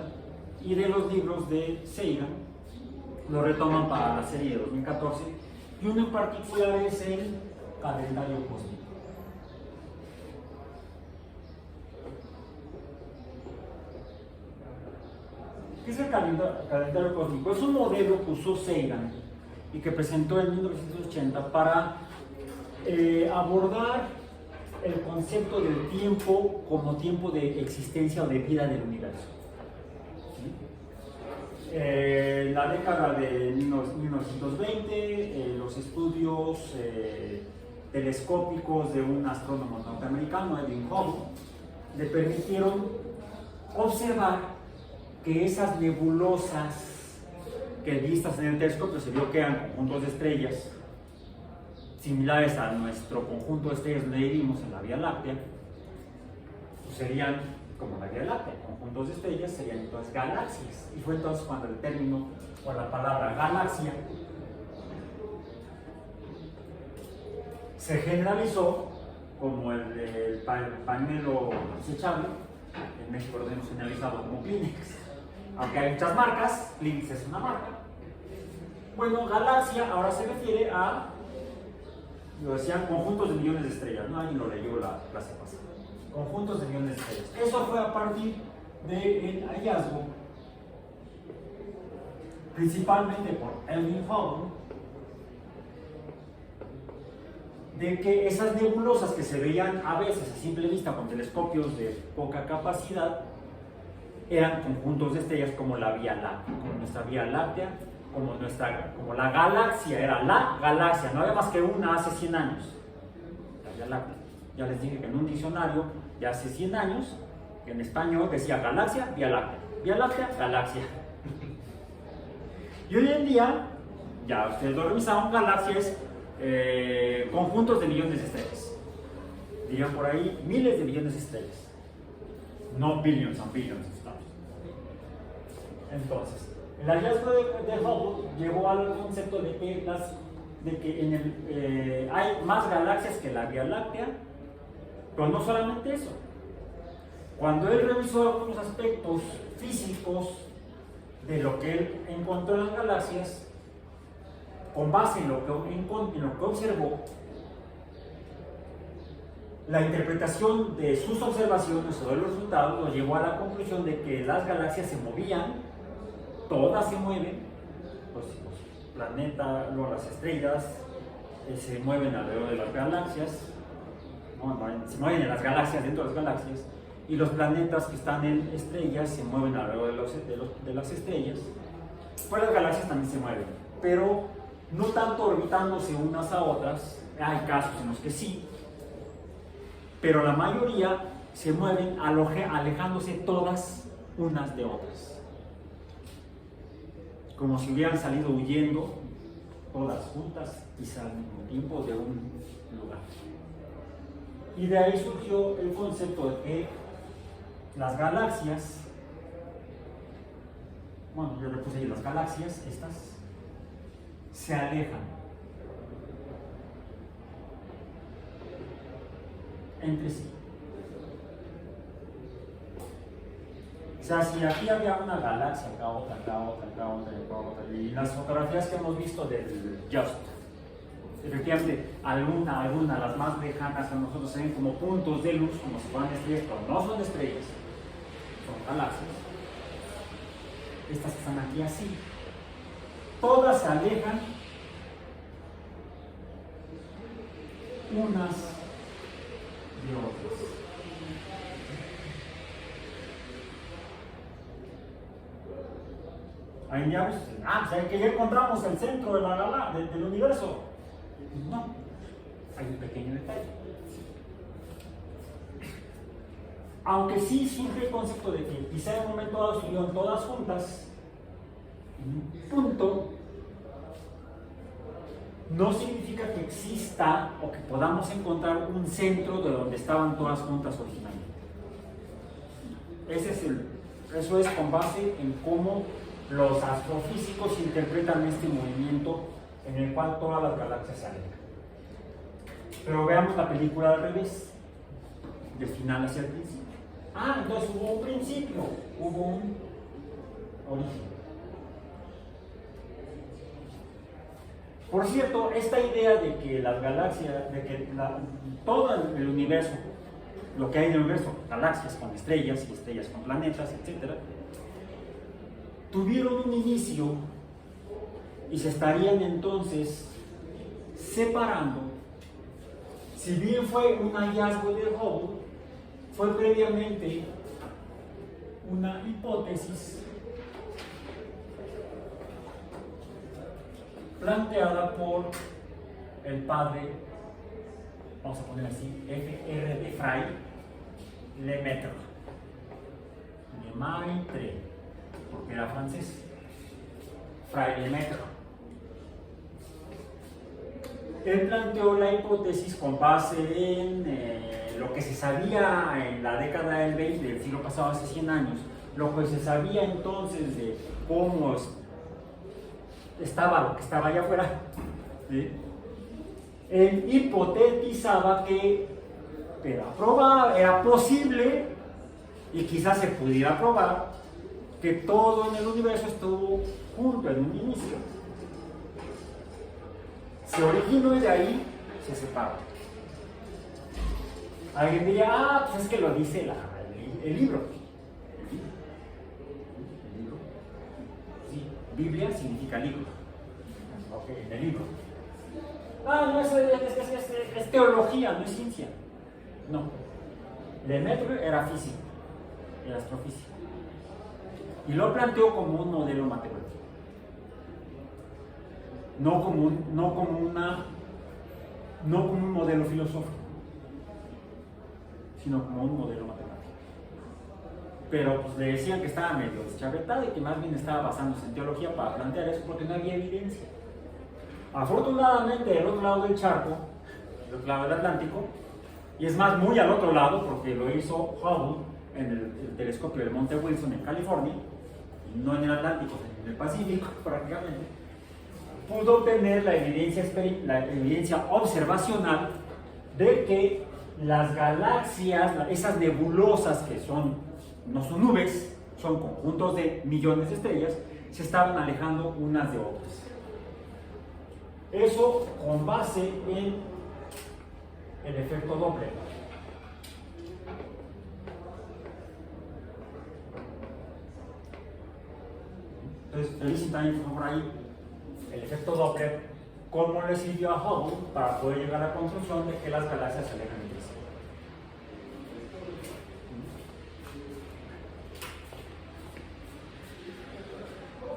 y de los libros de Sagan lo retoman para la serie de 2014, y uno en particular es el calendario cósmico. ¿Qué es el calendario cósmico? Es un modelo que usó Sagan y que presentó en 1980 para abordar el concepto del tiempo como tiempo de existencia o de vida del universo. ¿Sí? En la década de 1920, los estudios telescópicos de un astrónomo norteamericano, Edwin Hubble, le permitieron observar que esas nebulosas que vistas en el telescopio se vio que eran conjuntos de estrellas similares a nuestro conjunto de estrellas donde vivimos en la Vía Láctea, pues serían como la Vía Láctea, conjuntos de estrellas serían entonces galaxias. Y fue entonces cuando el término o la palabra galaxia se generalizó como el pañuelo desechable. En México lo tenemos generalizado como Kleenex, aunque hay muchas marcas. Kleenex es una marca. Bueno, galaxia ahora se refiere a, lo decían, conjuntos de millones de estrellas, ¿no? Alguien lo leyó la clase pasada. Conjuntos de millones de estrellas. Eso fue a partir del hallazgo, principalmente por Edwin Hubble, de que esas nebulosas que se veían a veces a simple vista con telescopios de poca capacidad eran conjuntos de estrellas como la Vía Láctea, como nuestra Vía Láctea, como la galaxia, era la galaxia, no había más que una hace 100 años, la Vía Láctea. Ya les dije que en un diccionario de hace 100 años, que en español decía galaxia, Vía Láctea, galaxia. Y hoy en día, ya ustedes lo revisaron, galaxia es conjuntos de millones de estrellas. Dirían por ahí miles de millones de estrellas, no billions and billions of stars. Entonces, el hallazgo de Hubble llevó al concepto de que hay más galaxias que la Vía Láctea, pero no solamente eso. Cuando él revisó algunos aspectos físicos de lo que él encontró en las galaxias, con base en lo que observó, la interpretación de sus observaciones o de los resultados lo llevó a la conclusión de que las galaxias se movían, todas se mueven, pues los planetas, las estrellas se mueven alrededor de las galaxias, se mueven en las galaxias, dentro de las galaxias, y los planetas que están en estrellas se mueven alrededor de las estrellas. Pues las galaxias también se mueven, pero no tanto orbitándose unas a otras, hay casos en los que sí, pero la mayoría se mueven alejándose todas unas de otras, como si hubieran salido huyendo todas juntas, quizá al mismo tiempo, de un lugar. Y de ahí surgió el concepto de que las galaxias, bueno, yo le puse ahí las galaxias, estas, se alejan entre sí. O sea, si aquí había una galaxia, acá otra, acá otra, acá otra, acá otra, y las fotografías que hemos visto del JUST, efectivamente, algunas, las más lejanas a nosotros, se ven como puntos de luz, como si fueran estrellas, pero no son estrellas, son galaxias. Estas que están aquí así, todas se alejan unas de otras. Ahí ya ves, pues que ya encontramos el centro de del universo. No, hay un pequeño detalle. Aunque sí surge el concepto de que quizá en un momento dado estuvieron todas juntas, en un punto, no significa que exista o que podamos encontrar un centro de donde estaban todas juntas originalmente. Eso es con base en cómo los astrofísicos interpretan este movimiento en el cual todas las galaxias se alejan. Pero veamos la película al revés, del final hacia el principio. Entonces hubo un principio, hubo un origen. Por cierto, esta idea de que las galaxias, de que todo el universo, lo que hay en el universo, galaxias con estrellas y estrellas con planetas, etc., tuvieron un inicio y se estarían entonces separando. Si bien fue un hallazgo de Hubble, fue previamente una hipótesis planteada por el padre, vamos a poner así, F.R. de Fray Lemaitre, porque era francés, Fray Lemaitre. Él planteó la hipótesis con base en lo que se sabía en la década del 20 del siglo pasado, hace 100 años, lo que se sabía entonces de cómo estaba lo que estaba allá afuera, ¿sí? Él hipotetizaba que era posible y quizás se pudiera probar que todo en el universo estuvo junto en un inicio, se originó y de ahí se separó. Alguien diría, pues es que lo dice el libro. Sí, Biblia significa libro. Ok, en el libro. No, es teología, no es ciencia. No. Lemaitre era físico, era astrofísico. Y lo planteó como un modelo matemático. No como un modelo filosófico, sino como un modelo matemático. Pero pues le decían que estaba medio deschavetado y que más bien estaba basándose en teología para plantear eso porque no había evidencia. Afortunadamente, del otro lado del charco, del otro lado del Atlántico, y es más, muy al otro lado, porque lo hizo Hubble en el telescopio del Monte Wilson en California, y no en el Atlántico, sino en el Pacífico prácticamente, pudo obtener la evidencia observacional de que las galaxias, esas nebulosas que no son nubes, son conjuntos de millones de estrellas, se estaban alejando unas de otras. Eso con base en el efecto Doppler. Entonces, revisen también por ahí el efecto Doppler, cómo le sirvió a Hubble para poder llegar a la conclusión de que las galaxias se alejan entre sí.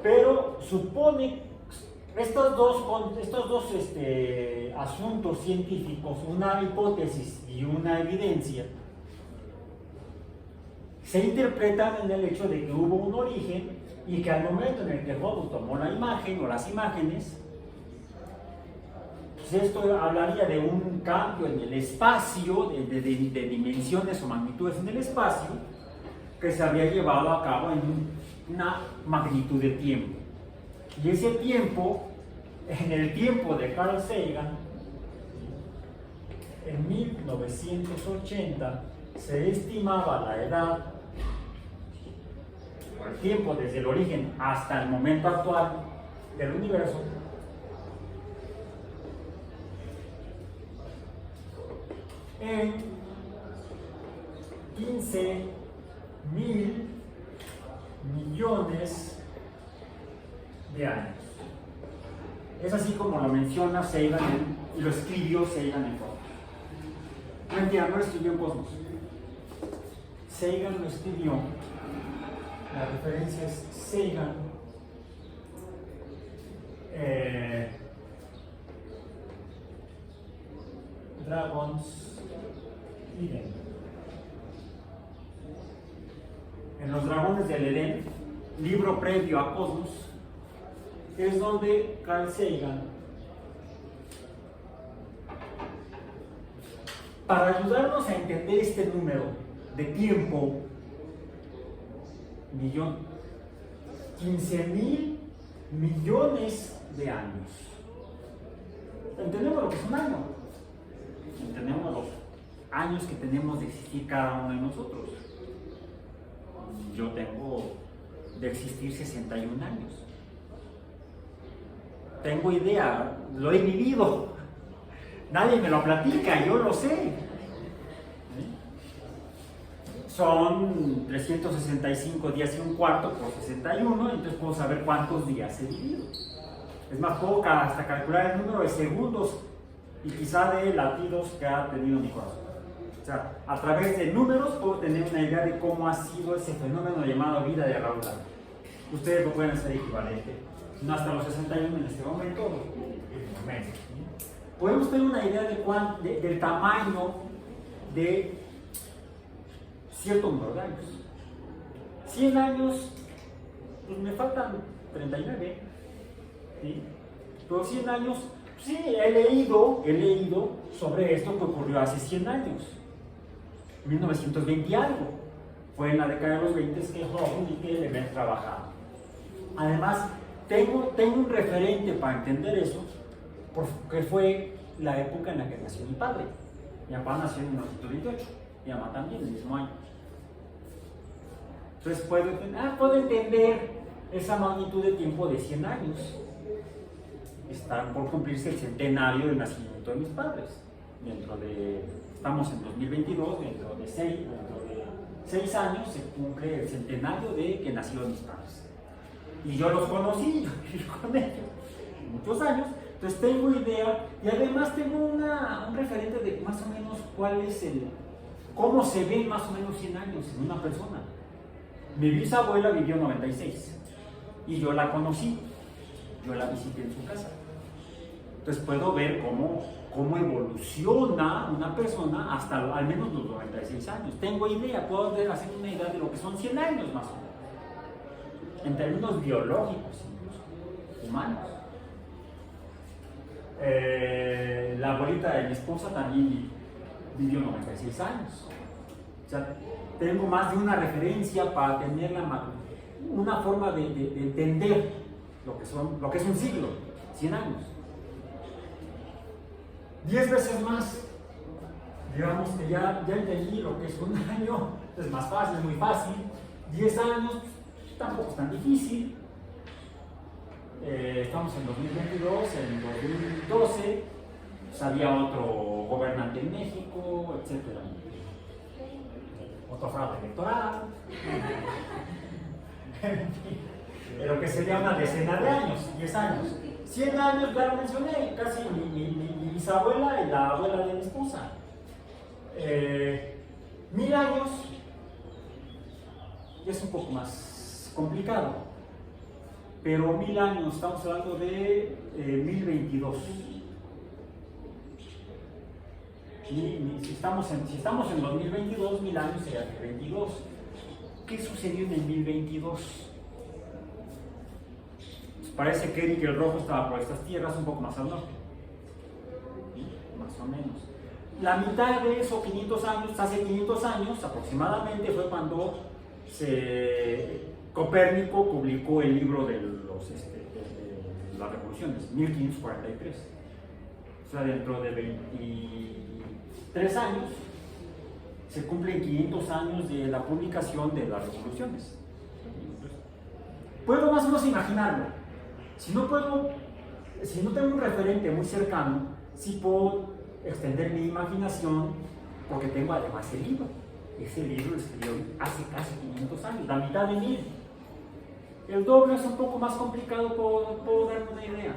Pero supone estos dos asuntos científicos, una hipótesis y una evidencia, se interpretan en el hecho de que hubo un origen y que al momento en el que Hubble tomó la imagen o las imágenes, pues esto hablaría de un cambio en el espacio, de dimensiones o magnitudes en el espacio, que se había llevado a cabo en una magnitud de tiempo. Y ese tiempo, en el tiempo de Carl Sagan, en 1980, se estimaba la edad, o el tiempo desde el origen hasta el momento actual del universo, en 15.000 millones de años. Es así como lo menciona Sagan y lo escribió Sagan en Cosmos. Mentira, no lo escribió en Cosmos. Sagan lo escribió. La referencia es Sagan Dragons Eden. En los Dragones del Edén, libro previo a Cosmos, es donde Carl Sagan, para ayudarnos a entender este número de tiempo, 15.000 millones de años. Entendemos lo que es un año, entendemos los años que tenemos de existir cada uno de nosotros. Yo tengo de existir 61 años. Tengo idea, lo he vivido. Nadie me lo platica, yo lo sé. Son 365 días y un cuarto por 61, entonces puedo saber cuántos días he vivido. Es más, puedo hasta calcular el número de segundos y quizá de latidos que ha tenido mi corazón. O sea, a través de números puedo tener una idea de cómo ha sido ese fenómeno llamado vida de Raúl Alba. Ustedes lo pueden hacer equivalente. No hasta los 61 en este momento, menos. Podemos tener una idea del tamaño de cierto número de años. 100 años, pues me faltan 39. ¿Sí? Pero 100 años, sí, he leído sobre esto que ocurrió hace 100 años. 1920 y algo. Fue en la década de los 20 que Hubble y que Lemaitre trabajaron. Además, tengo un referente para entender eso, porque fue la época en la que nació mi padre. Mi papá nació en 1928, mi mamá también, el mismo año. Entonces puedo entender esa magnitud de tiempo de 100 años. Está por cumplirse el centenario del nacimiento de mis padres. Estamos en 2022, dentro de 6 años se cumple el centenario de que nacieron mis padres. Y yo los conocí, yo viví con ellos muchos años, entonces tengo idea y además tengo un referente de más o menos cómo se ven más o menos 100 años en una persona. Mi bisabuela vivió 96 y yo la conocí, yo la visité en su casa. Entonces puedo ver cómo evoluciona una persona hasta al menos los 96 años. Tengo idea, puedo hacer una idea de lo que son 100 años más o menos. En términos biológicos, incluso, humanos. La abuelita de mi esposa también vivió 96 años. O sea, tengo más de una referencia para tener una forma de entender lo que es un siglo, 100 años. 10 veces más. Digamos que ya entendí lo que es un año, es más fácil, es muy fácil. 10 años tampoco es tan difícil. estamos en 2022, en 2012 pues, había otro gobernante en México, etc. Otro fraude electoral. Pero que sería una decena de años, 10 años. 100 años, ya lo mencioné, casi mi bisabuela y la abuela de mi esposa. 1000 años ya es un poco más complicado, pero 1000 años, estamos hablando de 1022. Si estamos en 2022, 1000 años sería 1022. ¿Qué sucedió en el 1022? Pues parece que Eric el Rojo estaba por estas tierras un poco más al norte, ¿sí? Más o menos. La mitad de esos 500 años, hace 500 años aproximadamente, fue cuando Copérnico publicó el libro de las revoluciones, 1543. O sea, dentro de 23 años se cumplen 500 años de la publicación de las revoluciones. Puedo más o menos imaginarlo. Si no tengo un referente muy cercano, sí puedo extender mi imaginación, porque tengo además el libro. Ese libro lo escribió hace casi 500 años, la mitad de 1000. El doble es un poco más complicado, puedo darme una idea.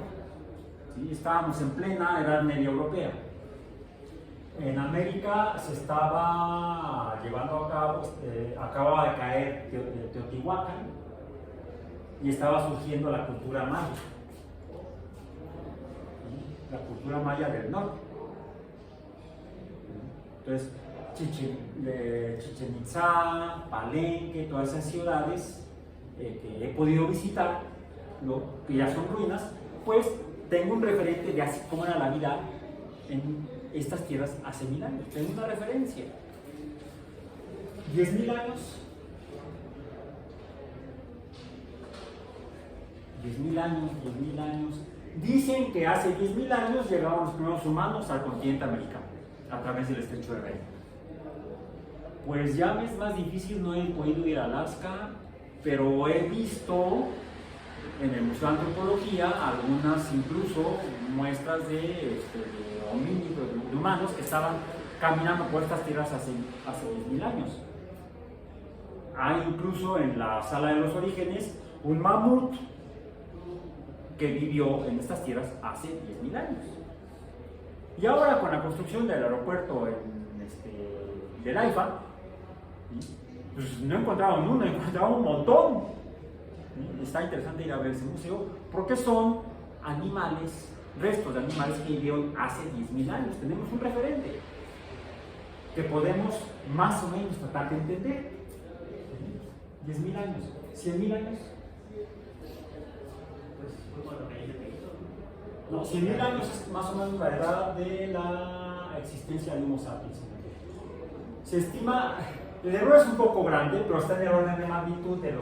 ¿Sí? Estábamos en plena Edad Media Europea. En América se estaba llevando a cabo, acababa de caer Teotihuacán y estaba surgiendo la cultura maya. ¿Sí? La cultura maya del norte. Entonces, Chichén Itzá, Palenque, todas esas ciudades que he podido visitar, que ya son ruinas, pues tengo un referente de así cómo era la vida en estas tierras hace 1000 años. Tengo una referencia. 10.000 años. 10.000 años, 10.000 años. Dicen que hace 10.000 años llegaron los primeros humanos al continente americano a través del estrecho de Bering. Pues ya me es más difícil, no he podido ir a Alaska, pero he visto en el Museo de Antropología algunas incluso muestras de homínidos, de humanos que estaban caminando por estas tierras hace 10.000 años. Hay incluso en la Sala de los Orígenes un mamut que vivió en estas tierras hace 10.000 años. Y ahora con la construcción del aeropuerto del AIFA, pues no encontraron uno, encontraron un montón. Está interesante ir a ver ese museo porque son animales, restos de animales que vivieron hace 10.000 años. Tenemos un referente que podemos más o menos tratar de entender. 10.000 años, 100.000 años. No, 100.000 años es más o menos la edad de la existencia del Homo sapiens. Se estima, el error es un poco grande, pero está en el orden de magnitud de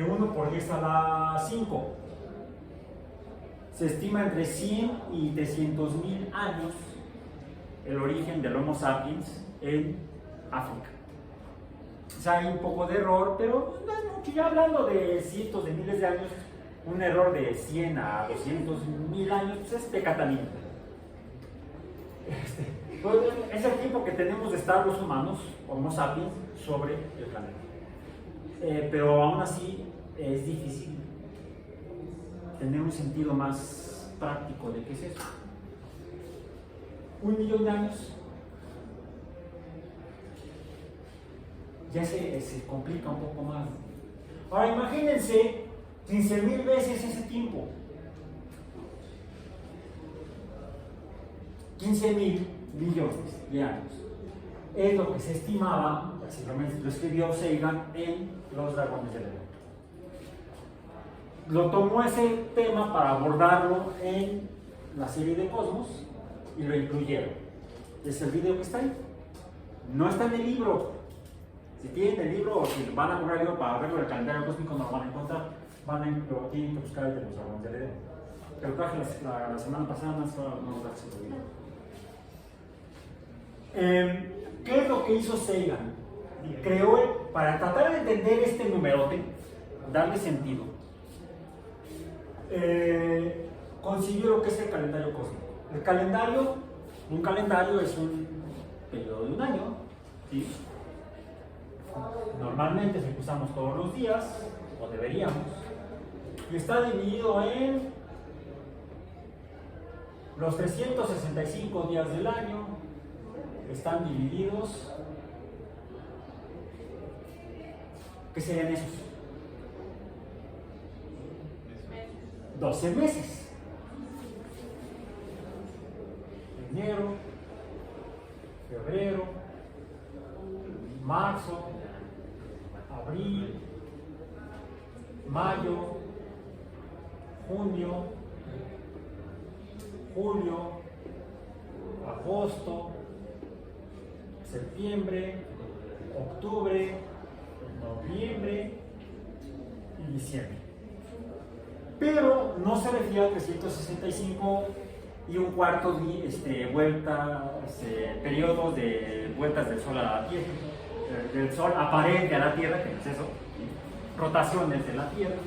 1 por 10 a la 5. Se estima entre 100 y 300.000 años el origen del Homo sapiens en África. O sea, hay un poco de error, pero no es mucho. Ya hablando de cientos de miles de años, un error de 100 a 200.000 años pues es pecata minuta. Es el tiempo que tenemos de estar los humanos, Homo sapiens, sobre el planeta. Pero aún así es difícil tener un sentido más práctico de qué es eso. 1 millón de años ya se complica un poco más. Ahora imagínense 15.000 veces ese tiempo. 15.000 millones de años. Es lo que se estimaba, básicamente lo escribió Sagan en Los Dragones del Edén. Lo tomó ese tema para abordarlo en la serie de Cosmos y lo incluyeron. Es el video que está ahí. No está en el libro. Si tienen el libro o si van a comprar el libro para verlo del calendario cósmico, no lo van a encontrar. Lo tienen que buscar el de Los Dragones del Edén. Que lo traje la semana pasada, no lo traje el video. ¿Qué es lo que hizo Sagan? Creó, para tratar de entender este numerote, darle sentido, consiguió lo que es el calendario cósmico. Un calendario es un periodo de un año, ¿sí? Normalmente se usamos todos los días, o deberíamos, y está dividido en los 365 días del año, están divididos. ¿Qué serían esos? 12 meses. Enero, febrero, marzo, abril, mayo, junio, julio, agosto, septiembre, octubre, noviembre y diciembre. Pero no se refiere a 365 y un cuarto periodos de vueltas del Sol a la Tierra, del Sol aparente a la Tierra, que no es eso, rotaciones de la Tierra.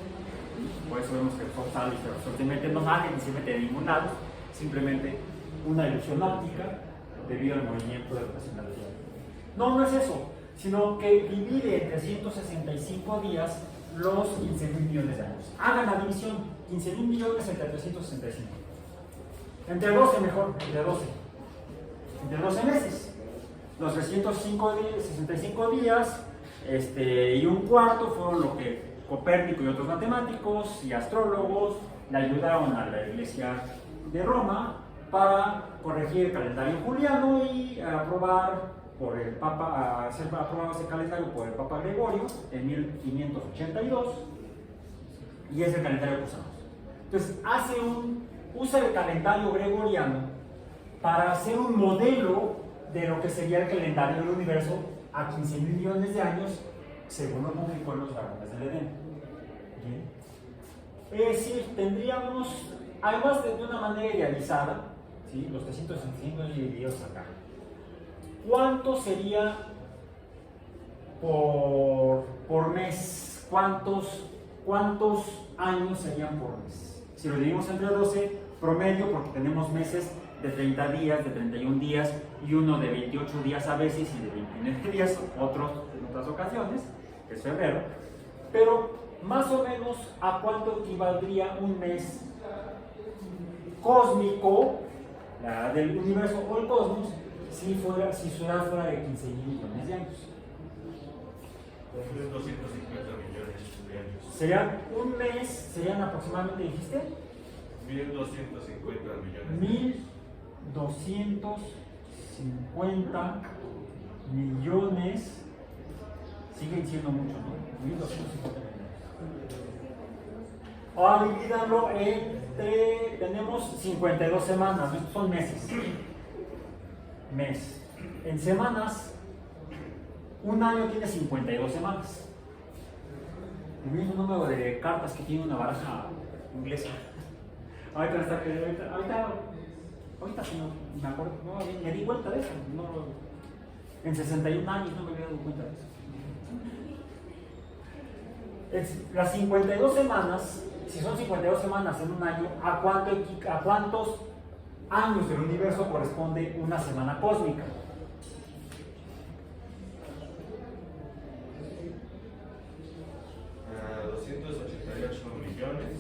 Por eso vemos que el Sol sale y el Sol se mete, no sale ni se mete de ningún lado, simplemente una ilusión óptica debido al movimiento de rotación de la Tierra. No es eso, sino que divide en 365 días los 15.000 millones de años. Hagan la división, 15.000 millones entre 365. Entre 12 mejor, entre 12 meses. Los 365 días y un cuarto fueron lo que Copérnico y otros matemáticos y astrólogos le ayudaron a la Iglesia de Roma para corregir el calendario juliano y aprobar por el Papa, hacer aprobado ese calendario por el Papa Gregorio en 1582, y es el calendario que usamos. Entonces usa el calendario gregoriano para hacer un modelo de lo que sería el calendario del universo a 15.000 millones de años, según lo publicó en los Dragones del Edén. ¿Bien? Es decir, tendríamos, además de una manera idealizada, ¿sí? Los 365 divididos acá. ¿Cuánto sería por mes? ¿Cuántos años serían por mes? Si lo dividimos entre 12, promedio, porque tenemos meses de 30 días, de 31 días y uno de 28 días a veces y de 29 días, otros en otras ocasiones, que es febrero, pero más o menos a cuánto equivaldría un mes cósmico del universo o el cosmos si fuera de 15.000 millones de años. 250 millones de años. Serían un mes, serían aproximadamente, dijiste, 1.250 millones. 1.250 millones, siguen siendo muchos, ¿no? 1.250 millones. Ahora divídanlo entre, tenemos 52 semanas, estos son meses. Mes. En semanas, un año tiene 52 semanas. El mismo número de cartas que tiene una baraja inglesa. Ahorita sí no me acuerdo, no, me di cuenta de eso. No, en 61 años no me había dado cuenta de eso. Las 52 semanas, si son 52 semanas en un año, ¿a cuántos años del universo corresponde una semana cósmica? A 288 millones.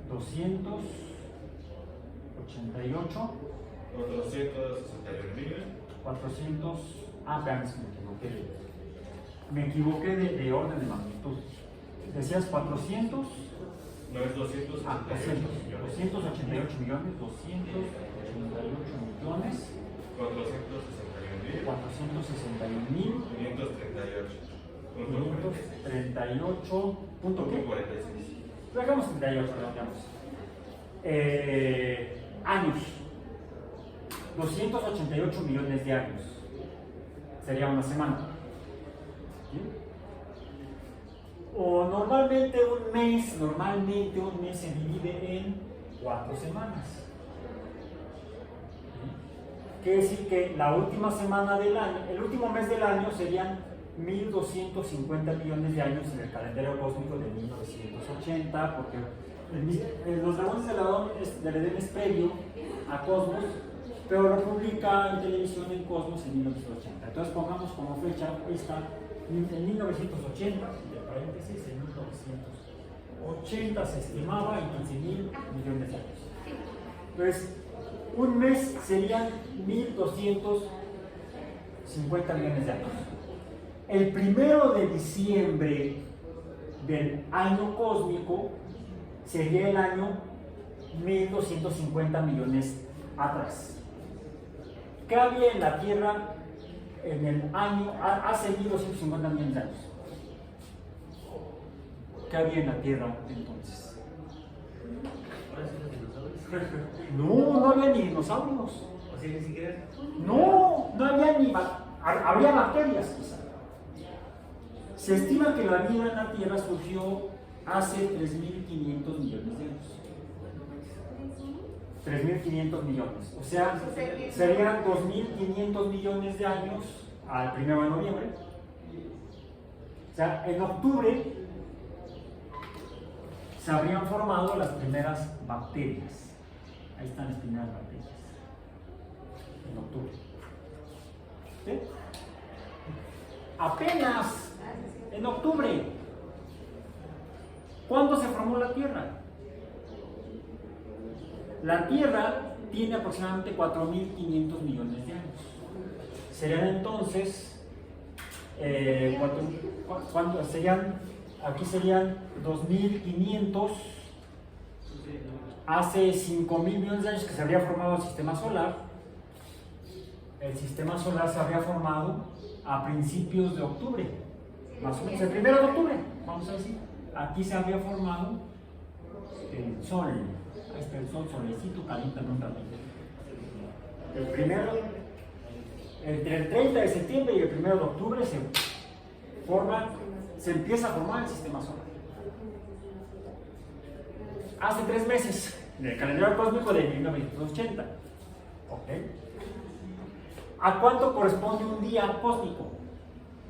288. 461 400. Me equivoqué de orden de magnitud. Decías 400. No es 288 millones. 288 millones. 288 millones. 461.000. 538. ¿Punto qué? 46. Dejamos 38, redondeamos. Años. 288 millones de años. Sería una semana. ¿Sí? O normalmente un mes se divide en 4 semanas. ¿Sí? Quiere decir que la última semana del año, el último mes del año serían 1.250 millones de años en el calendario cósmico de 1980, porque Los Dragones del Edén es previo a Cosmos, pero lo publica en televisión en Cosmos en 1980. Entonces pongamos como fecha esta, en 1980, entre paréntesis, en 1980 se estimaba en 15.000 millones de años. Entonces, un mes serían 1.250 millones de años. El 1 de diciembre del año cósmico sería el año 1.250 millones atrás. ¿Qué había en la Tierra en el año hace 1.250 millones de años? ¿Qué había en la Tierra entonces? Ahora sí los dinosaurios. No había ni dinosaurios. O sea, ni siquiera. No había ni habría bacterias quizá. Se estima que la vida en la Tierra surgió hace 3.500 millones de años. 3.500 millones. O sea, serían 2.500 millones de años al 1 de noviembre. O sea, en octubre se habrían formado las primeras bacterias. Ahí están las primeras bacterias. En octubre. ¿Sí? Apenas en octubre. ¿Cuándo se formó la Tierra? La Tierra tiene aproximadamente 4.500 millones de años. Serían entonces, ¿cuánto serían? Aquí serían 2.500. Hace 5.000 millones de años que se habría formado el sistema solar. El sistema solar se habría formado a principios de octubre, más o menos, el 1 de octubre, vamos a decir. Aquí se habría formado el Sol. Ahí está el Sol, solecito, calienta en un ratito. El primero, entre el 30 de septiembre y el 1 de octubre se empieza a formar el sistema solar. Hace 3 meses, en el calendario cósmico de 1980. ¿Okay? ¿A cuánto corresponde un día cósmico?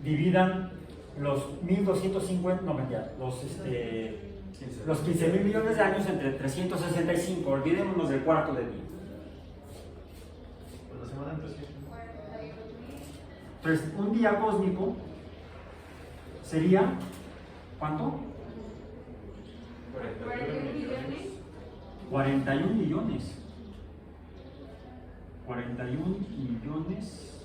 Dividan los 1.250, no mentira, los 15.000 millones de años entre 365, olvidémonos del cuarto de día. Cuando se mandan 300. Entonces, un día cósmico sería, ¿cuánto? 41 millones. 41 millones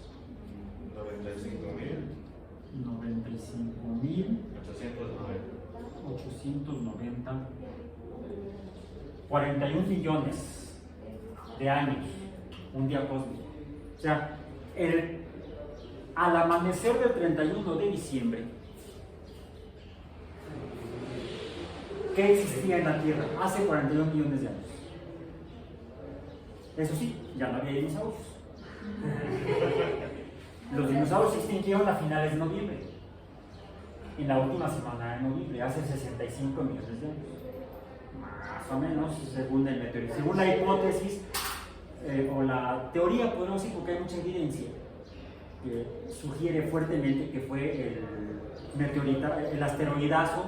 95.890 41 millones de años, un día cósmico. O sea, al amanecer del 31 de diciembre, ¿qué existía en la Tierra hace 41 millones de años? Eso sí, ya no había dinosaurios. Los dinosaurios se extinguieron a finales de noviembre, en la última semana de noviembre, hace 65 millones de años. Más o menos, según el meteorito. Según la hipótesis o la teoría, podemos decir, porque hay mucha evidencia que sugiere fuertemente que fue el asteroidazo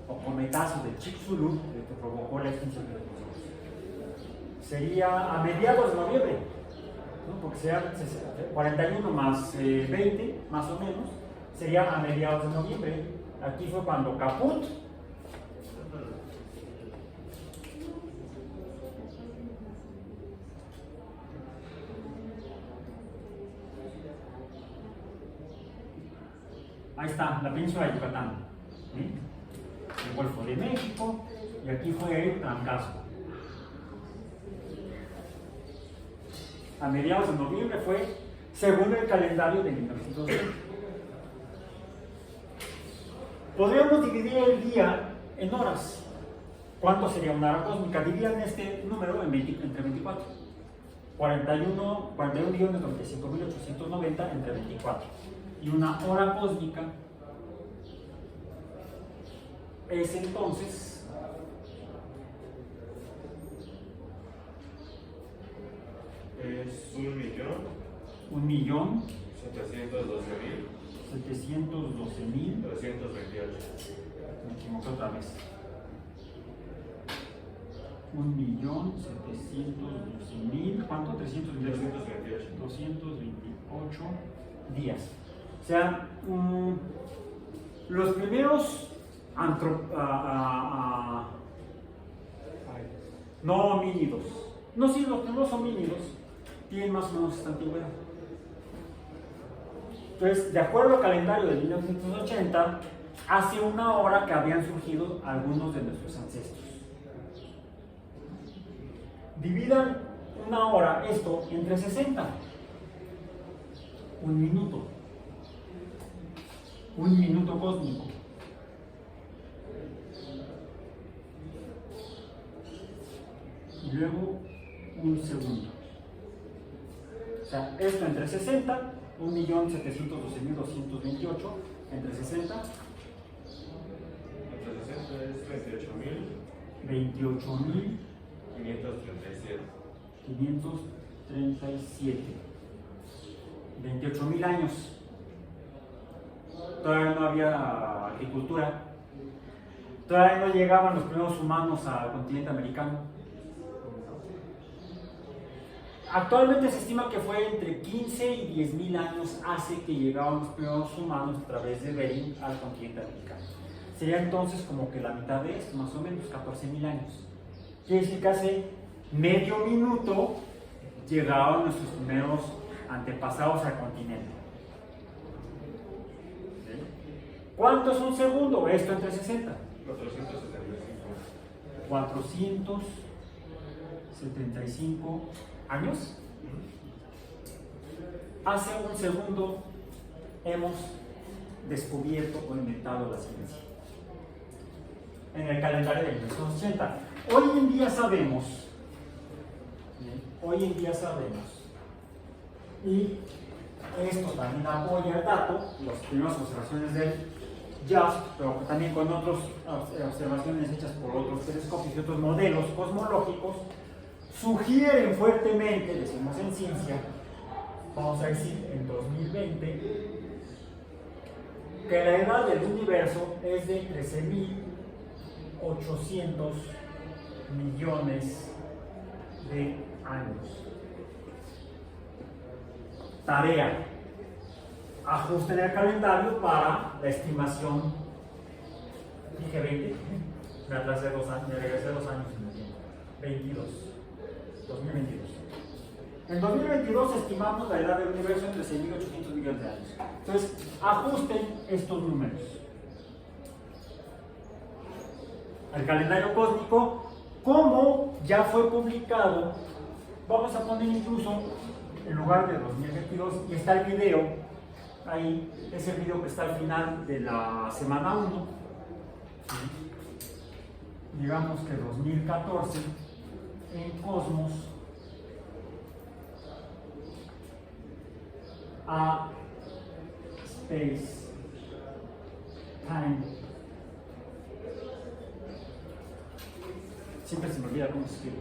o cometazo de Chicxulub que provocó la extinción de los dinosaurios. Sería a mediados de noviembre, ¿no? Porque sería 41 más 20, más o menos, sería a mediados de noviembre. Aquí fue cuando caput. Ahí está, la península de Yucatán, ¿sí? El Golfo de México, y aquí fue el trancazo. A mediados de noviembre fue según el calendario de 1920. Podríamos dividir el día en horas. ¿Cuánto sería una hora cósmica? Dividan este número entre 24. 41.095.890 entre 24. Y una hora cósmica es entonces es 1.712.328. 1.712.000. Me equivoqué otra vez. 1.712.000, ¿cuánto? 328. 228 días. O sea, los primeros no homínidos, no, sí, los primeros homínidos tienen más o menos esta antigüedad. Entonces, de acuerdo al calendario de 1980, hace una hora que habían surgido algunos de nuestros ancestros. Dividan una hora esto entre 60. Un minuto cósmico. Y luego un segundo. O sea, esto entre 60, 1.712.228 entre 60. Entre 60 es 28.537. 28.000 años. Todavía no había agricultura. Todavía no llegaban los primeros humanos al continente americano. Actualmente se estima que fue entre 15 y 10.000 años hace que llegaban los primeros humanos a través de Bering al continente americano. Sería entonces como que la mitad de esto, más o menos 14.000 años. Quiere decir que hace medio minuto llegaron nuestros primeros antepasados al continente. ¿Sí? ¿Cuánto es un segundo? Esto entre 60. 475 años. Hace un segundo hemos descubierto o inventado la ciencia. En el calendario de 1980. Hoy en día sabemos, y esto también apoya el dato, las primeras observaciones del JASP, pero también con otras observaciones hechas por otros telescopios y otros modelos cosmológicos, sugieren fuertemente, decimos en ciencia, vamos a decir en 2020, que la edad del universo es de 13.800 millones de años. Tarea: ajusten el calendario para la estimación. Dije 20, me atrasé 2 años, me regresé 2 años en el tiempo. 2022. En 2022 estimamos la edad del universo entre 6.800 millones de años. Entonces, ajusten estos números. El calendario cósmico, como ya fue publicado, vamos a poner incluso en lugar de 2022, y está el video, ahí es el video que está al final de la semana 1, digamos que 2014, en Cosmos, a Space Time. Siempre se me olvida cómo se escribe.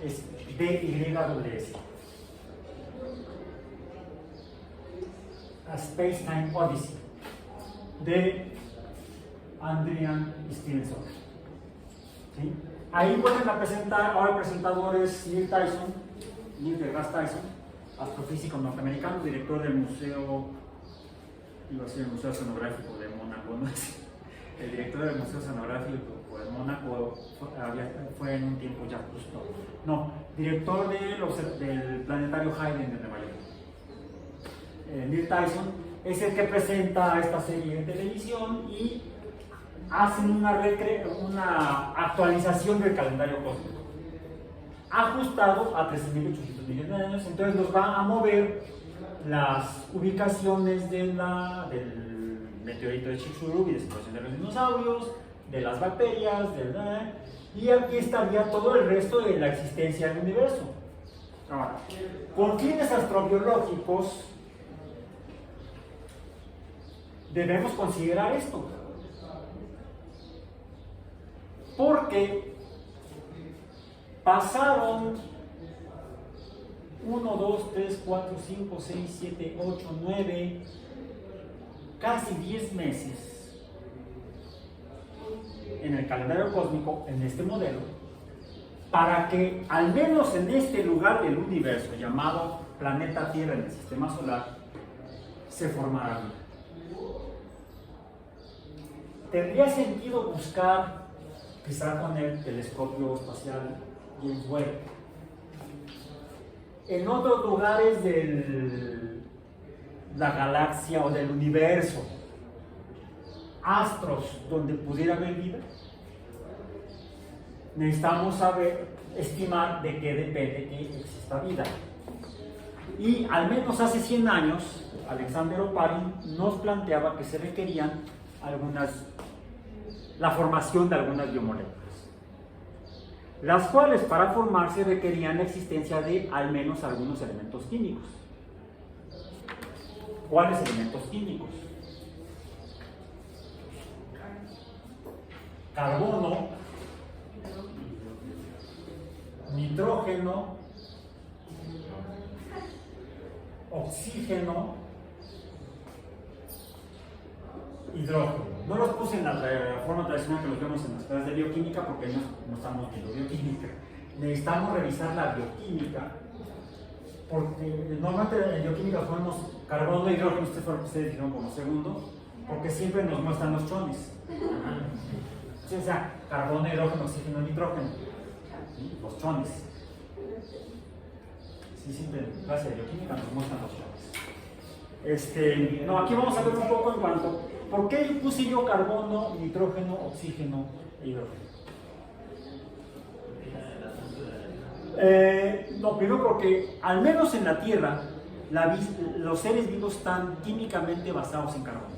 Es DYWS. A Space Time Odyssey de Andrian Stevenson. ¿Sí? Ahí vuelven a presentar, ahora el presentador es Neil deGrasse Tyson, astrofísico norteamericano, director del Museo, iba a ser el Museo Oceanográfico de Mónaco, ¿no? El director del Museo Oceanográfico de Mónaco fue en un tiempo ya justo. No, director del Planetario Hayden de Nueva York. Neil Tyson es el que presenta esta serie de televisión y hacen una actualización del calendario cósmico ajustado a 13.800 millones de años. Entonces nos va a mover las ubicaciones del meteorito de Chicxulub y de situación de los dinosaurios, de las bacterias, y aquí estaría todo el resto de la existencia del universo. Ahora, con fines astrobiológicos debemos considerar esto, porque pasaron 1, 2, 3, 4, 5, 6, 7, 8, 9, casi 10 meses en el calendario cósmico, en este modelo, para que al menos en este lugar del universo llamado planeta Tierra en el sistema solar se formara vida. ¿Tendría sentido buscar, quizá con el telescopio espacial James Webb, en otros lugares de la galaxia o del universo, astros donde pudiera haber vida? Necesitamos estimar de qué depende que exista vida. Y al menos hace 100 años, Alexander Oparin nos planteaba que se requerían la formación de algunas biomoléculas, las cuales para formarse requerían la existencia de al menos algunos elementos químicos. ¿Cuáles elementos químicos? Carbono, nitrógeno, oxígeno, hidrógeno. No los puse en la forma tradicional que los vemos en las clases de bioquímica porque no estamos viendo bioquímica. Necesitamos revisar la bioquímica porque normalmente en bioquímica ponemos carbono e hidrógeno, este fue lo que ustedes dijeron como segundo, porque siempre nos muestran los chones. O sea, carbono, hidrógeno, oxígeno, nitrógeno. ¿Sí? Los chones. Sí, siempre en clase de bioquímica nos muestran los chones. Aquí vamos a ver un poco en cuanto. ¿Por qué puse yo carbono, nitrógeno, oxígeno e hidrógeno? Primero porque al menos en la Tierra los seres vivos están químicamente basados en carbono.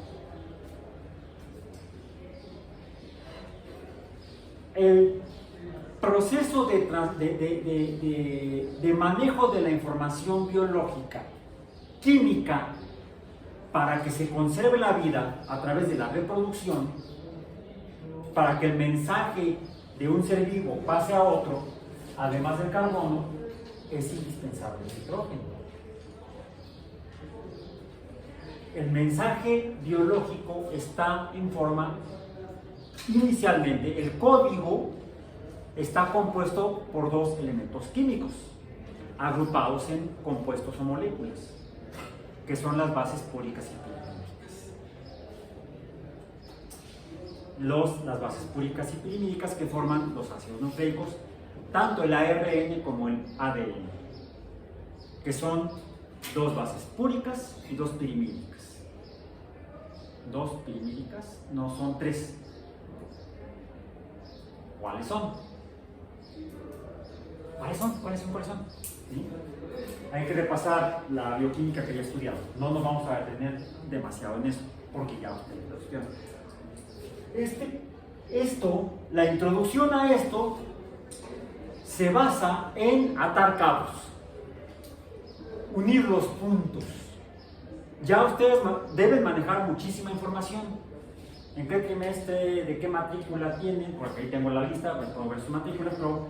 El proceso de manejo de la información biológica, química, para que se conserve la vida a través de la reproducción, para que el mensaje de un ser vivo pase a otro, además del carbono, es indispensable el nitrógeno. El mensaje biológico está en forma, inicialmente, el código está compuesto por dos elementos químicos, agrupados en compuestos o moléculas, que son las bases púricas y pirimídicas. Las bases púricas y pirimídicas que forman los ácidos nucleicos, tanto el ARN como el ADN, que son dos bases púricas y dos pirimídicas. Dos pirimídicas, no son tres. ¿Cuáles son? ¿Cuáles son? ¿Sí? Hay que repasar la bioquímica que ya he estudiado. No nos vamos a detener demasiado en eso, porque ya ustedes lo estudiaron. La introducción a esto se basa en atar cabos, unir los puntos. Ya ustedes deben manejar muchísima información. ¿En qué trimestre, de qué matrícula tienen? Porque ahí tengo la lista, puedo ver su matrícula, pero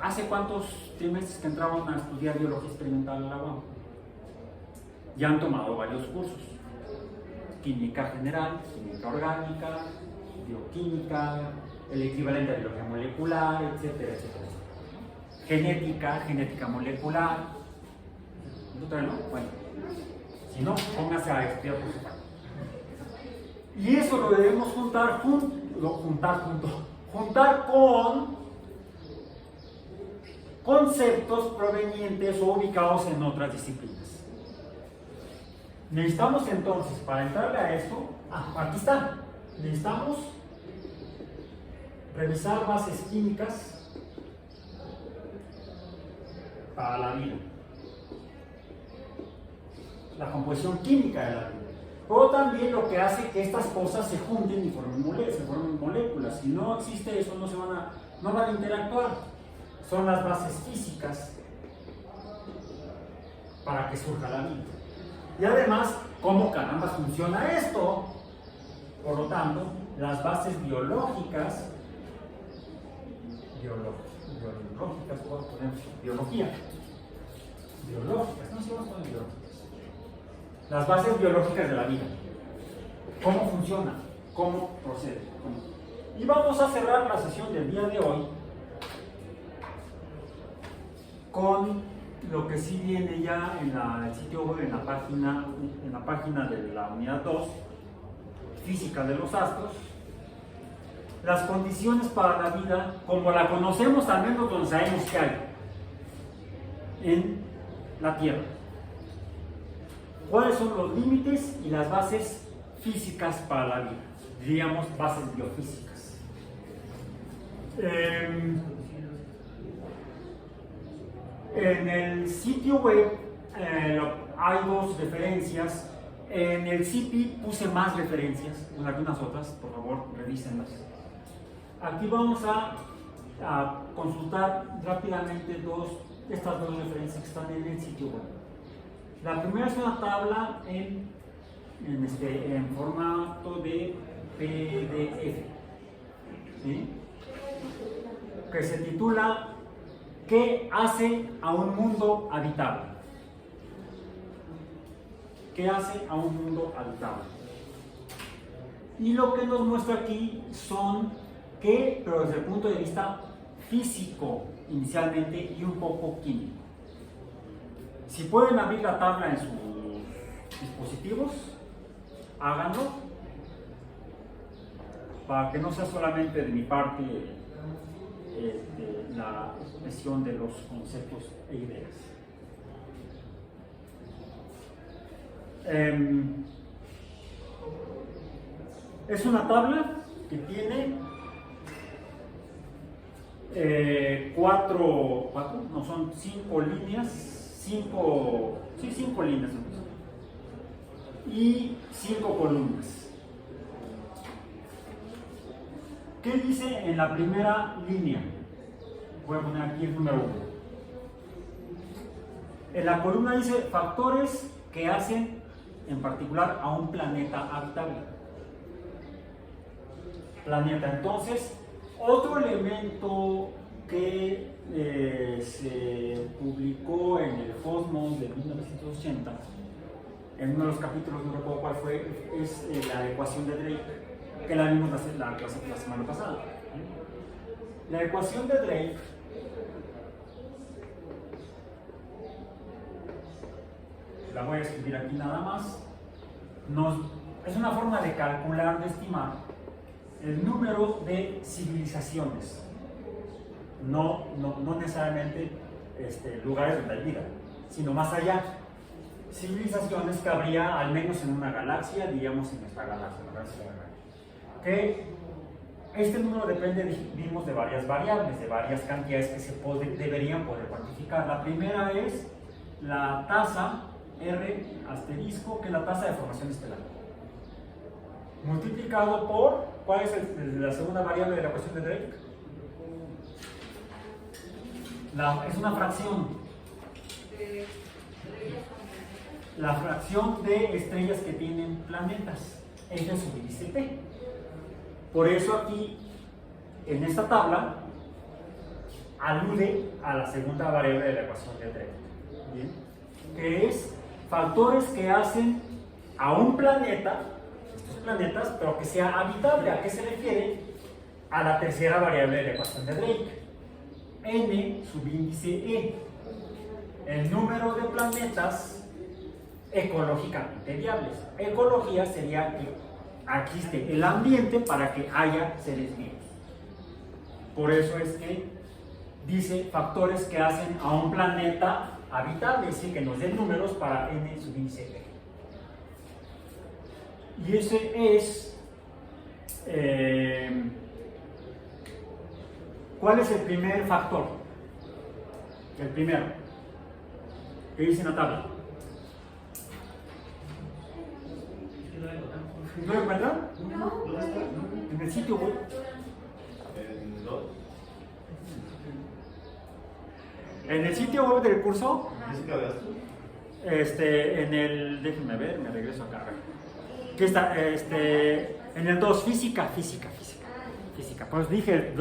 ¿hace cuántos trimestres que entraron a estudiar biología experimental en la UAM? Ya han tomado varios cursos: química general, química orgánica, bioquímica, el equivalente a biología molecular, etcétera, etcétera. Genética molecular. ¿No? Bueno, si no, póngase a estudiar por su parte. Y eso lo debemos juntar con conceptos provenientes o ubicados en otras disciplinas. Necesitamos entonces, para entrarle a esto, aquí está, necesitamos revisar bases químicas para la vida, la composición química de la vida. Pero también lo que hace que estas cosas se junten y formen moléculas. Si no existe eso, no van a interactuar. Son las bases físicas para que surja la vida. Y además, ¿cómo caramba funciona esto? Por lo tanto, las bases biológicas, las bases biológicas de la vida. ¿Cómo funciona? ¿Cómo procede? Y vamos a cerrar la sesión del día de hoy con lo que sí viene ya en el sitio web, en la página de la unidad 2, física de los astros, las condiciones para la vida, como la conocemos, al menos donde sabemos que hay en la Tierra. ¿Cuáles son los límites y las bases físicas para la vida? Diríamos bases biofísicas. En el sitio web hay dos referencias. En el CIPI puse más referencias, en algunas otras, por favor, revísenlas. Aquí vamos a consultar rápidamente estas dos referencias que están en el sitio web. La primera es una tabla en formato de PDF, ¿sí? Que se titula ¿Qué hace a un mundo habitable? ¿Qué hace a un mundo habitable? Y lo que nos muestra aquí son pero desde el punto de vista físico inicialmente y un poco químico. Si pueden abrir la tabla en sus dispositivos, háganlo, para que no sea solamente de mi parte la expresión de los conceptos e ideas. Es una tabla que tiene son 5 líneas, 5 líneas y 5 columnas. ¿Qué dice en la primera línea? Voy a poner aquí el número 1. En la columna dice factores que hacen en particular a un planeta habitable. Planeta, entonces, otro elemento que se publicó en el Cosmos de 1980, en uno de los capítulos, no recuerdo cuál fue, es la ecuación de Drake, que la vimos la semana pasada. La ecuación de Drake la voy a escribir aquí nada más. Es una forma de calcular, de estimar el número de civilizaciones, no necesariamente lugares donde hay vida, sino más allá. Civilizaciones que habría al menos en una galaxia, digamos en nuestra galaxia, que este número depende, vimos, de varias variables, de varias cantidades que deberían poder cuantificar. La primera es la tasa R asterisco, que es la tasa de formación estelar, multiplicado por, ¿cuál es la segunda variable de la ecuación de Drake? Es una fracción. La fracción de estrellas que tienen planetas. Ese es su índice P. Por eso aquí, en esta tabla, alude a la segunda variable de la ecuación de Drake. ¿Bien? Que es factores que hacen a un planeta, estos planetas, pero que sea habitable. ¿A qué se refiere? A la tercera variable de la ecuación de Drake, n subíndice e, el número de planetas ecológicamente viables. Ecología sería que existe el ambiente para que haya seres vivos. Por eso es que dice factores que hacen a un planeta habitable, es decir, que nos den números para n subíndice e. Y ese es ¿cuál es el primer factor? El primero que dice en la tabla. ¿No lo encuentran? ¿Dónde está? En el sitio web. ¿En dónde? En el sitio web del curso, ¿Física de astros? déjenme ver, me regreso acá. Aquí está, en el 2, física. Pues dije,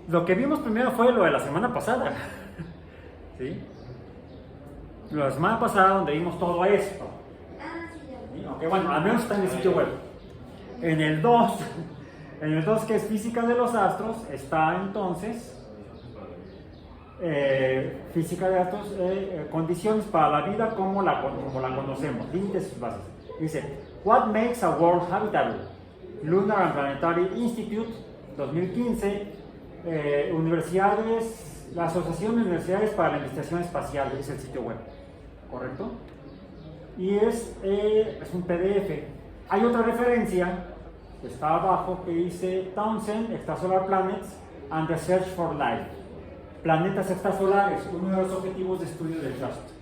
lo que vimos primero fue lo de la semana pasada. ¿Sí? Lo de la semana pasada donde vimos todo esto. ¿Sí? Okay, bueno, al menos está en el sitio web. En el 2, que es física de los astros, está entonces física de datos, condiciones para la vida como la conocemos, límites y sus bases. Dice, What makes a world habitable? Lunar and Planetary Institute, 2015, universidades, la Asociación de Universidades para la Investigación Espacial, es el sitio web, ¿correcto? Y es un PDF. Hay otra referencia que está abajo que dice Townsend, Extrasolar Planets and the Search for Life. Planetas extrasolares, uno de los objetivos de estudio del TRUST.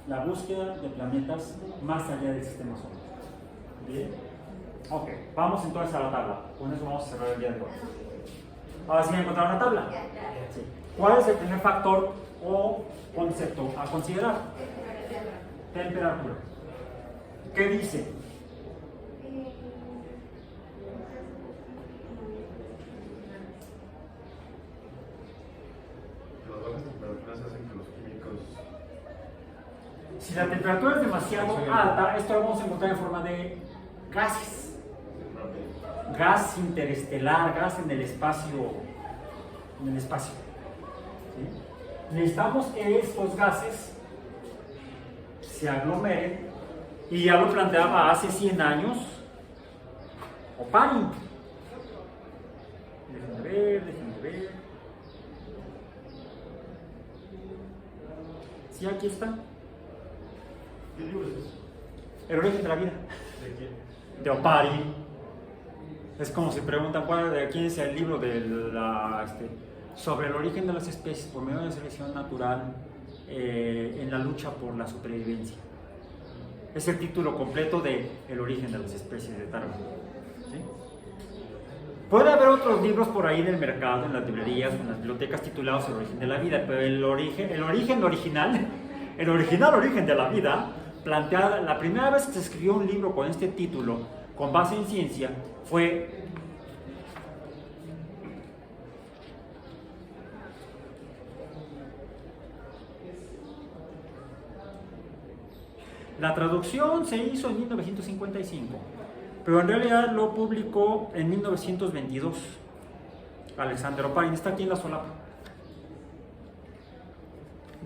La búsqueda de planetas más allá del sistema solar. ¿Bien? Ok, vamos entonces a la tabla. Con eso vamos a cerrar el día de hoy. Ahora sí me encontraron la tabla. Sí. ¿Cuál es el primer factor o concepto a considerar? Temperatura. ¿Qué dice? Las bajas temperaturas hacen que los químicos... Si la temperatura es demasiado alta, esto lo vamos a encontrar en forma de gases. Gas interestelar, gas en el espacio. ¿Sí? Necesitamos que estos gases se aglomeren, y ya lo planteaba hace 100 años Oparin. Déjenme ver. Sí, aquí está. ¿Qué libro es eso? El origen de la vida. ¿De quién? De Oparin. Es como si preguntan de quién es el libro sobre el origen de las especies por medio de la selección natural en la lucha por la supervivencia. Es el título completo de El origen de las especies de Darwin. ¿Sí? Puede haber otros libros por ahí en el mercado, en las librerías, en las bibliotecas titulados El origen de la vida, pero el origen de la vida, planteada, la primera vez que se escribió un libro con este título, con base en ciencia, fue la traducción se hizo en 1955, pero en realidad lo publicó en 1922 Alexander Oparin. Está aquí en la solapa.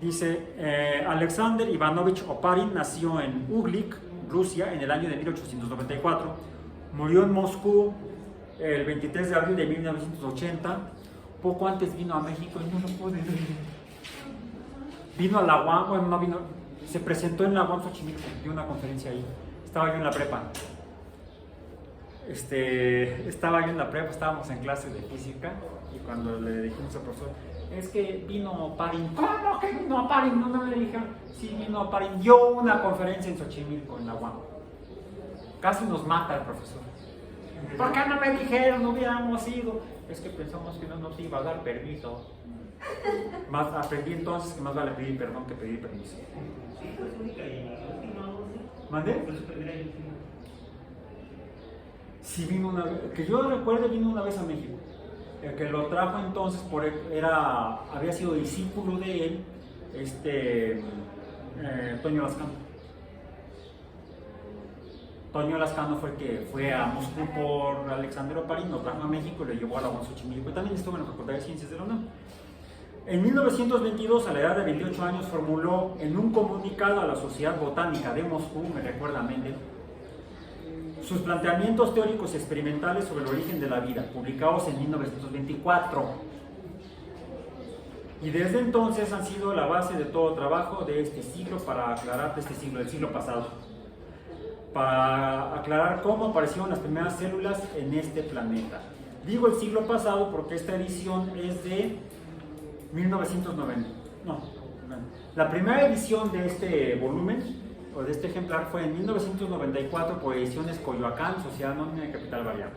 Dice, Alexander Ivanovich Oparin nació en Uglik, Rusia, en el año de 1894. Murió en Moscú el 23 de abril de 1980. Poco antes vino a México y no lo pude ver. Vino a la UAM, bueno, no vino, se presentó en la UAM Xochimilco, dio una conferencia ahí. Estaba yo en la prepa. Estábamos en clase de física, y cuando le dijimos al profesor, es que vino Oparin. ¿Cómo que vino Oparin? No le dijeron. Sí, vino Oparin. Dio una conferencia en Xochimilco, en la UAM. Casi nos mata el profesor. ¿Por qué no me dijeron? No hubiéramos ido. Es que pensamos que no nos iba a dar permiso. Aprendí entonces que más vale pedir perdón que pedir permiso. Sí, fue su única y última voz. ¿Mandé? Fue su primera y última. Sí, vino una vez, que yo recuerde, vino una vez a México. El que lo trajo entonces había sido discípulo de él, Toño Lascano. Toño Lascano fue el que fue a Moscú por Alexander Oparin, lo trajo a México y lo llevó a la UAM Xochimilco. También estuvo en la Facultad de Ciencias de la UNAM. En 1922, a la edad de 28 años, formuló en un comunicado a la Sociedad Botánica de Moscú, me recuerda a Mendel, sus planteamientos teóricos y experimentales sobre el origen de la vida, publicados en 1924. Y desde entonces han sido la base de todo trabajo de este siglo del siglo pasado, para aclarar cómo aparecieron las primeras células en este planeta. Digo el siglo pasado porque esta edición es de 1990. La primera edición de este volumen o de este ejemplar fue en 1994 por Ediciones Coyoacán, Sociedad Anónima de Capital Variable.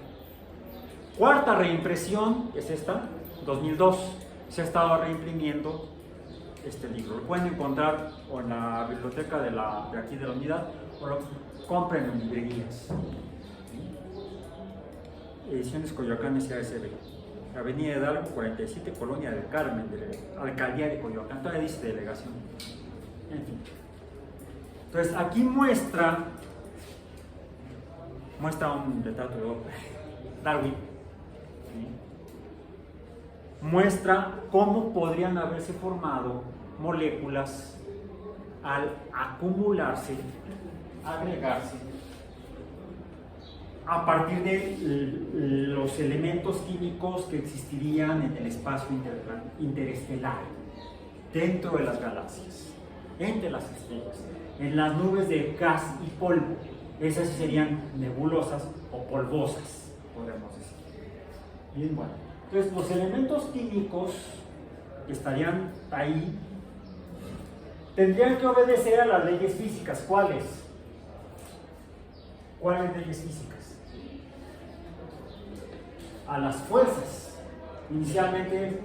Cuarta reimpresión es esta, 2002. Se ha estado reimprimiendo este libro. Lo pueden encontrar o en la biblioteca de aquí de la unidad, o lo compren en librerías. Ediciones Coyoacán SASB. Avenida Hidalgo 47, Colonia del Carmen, de la Alcaldía de Coyoacán. Todavía dice delegación. En fin. Entonces aquí muestra un retrato de Darwin. ¿Sí? muestra cómo podrían haberse formado moléculas al acumularse, agregarse, a partir de los elementos químicos que existirían en el espacio interestelar, dentro de las galaxias, entre las estrellas, en las nubes de gas y polvo. Esas serían nebulosas o polvosas, podemos decir. Bien, bueno. Entonces, los elementos químicos que estarían ahí tendrían que obedecer a las leyes físicas. ¿Cuáles? ¿Cuáles leyes físicas? A las fuerzas. Inicialmente,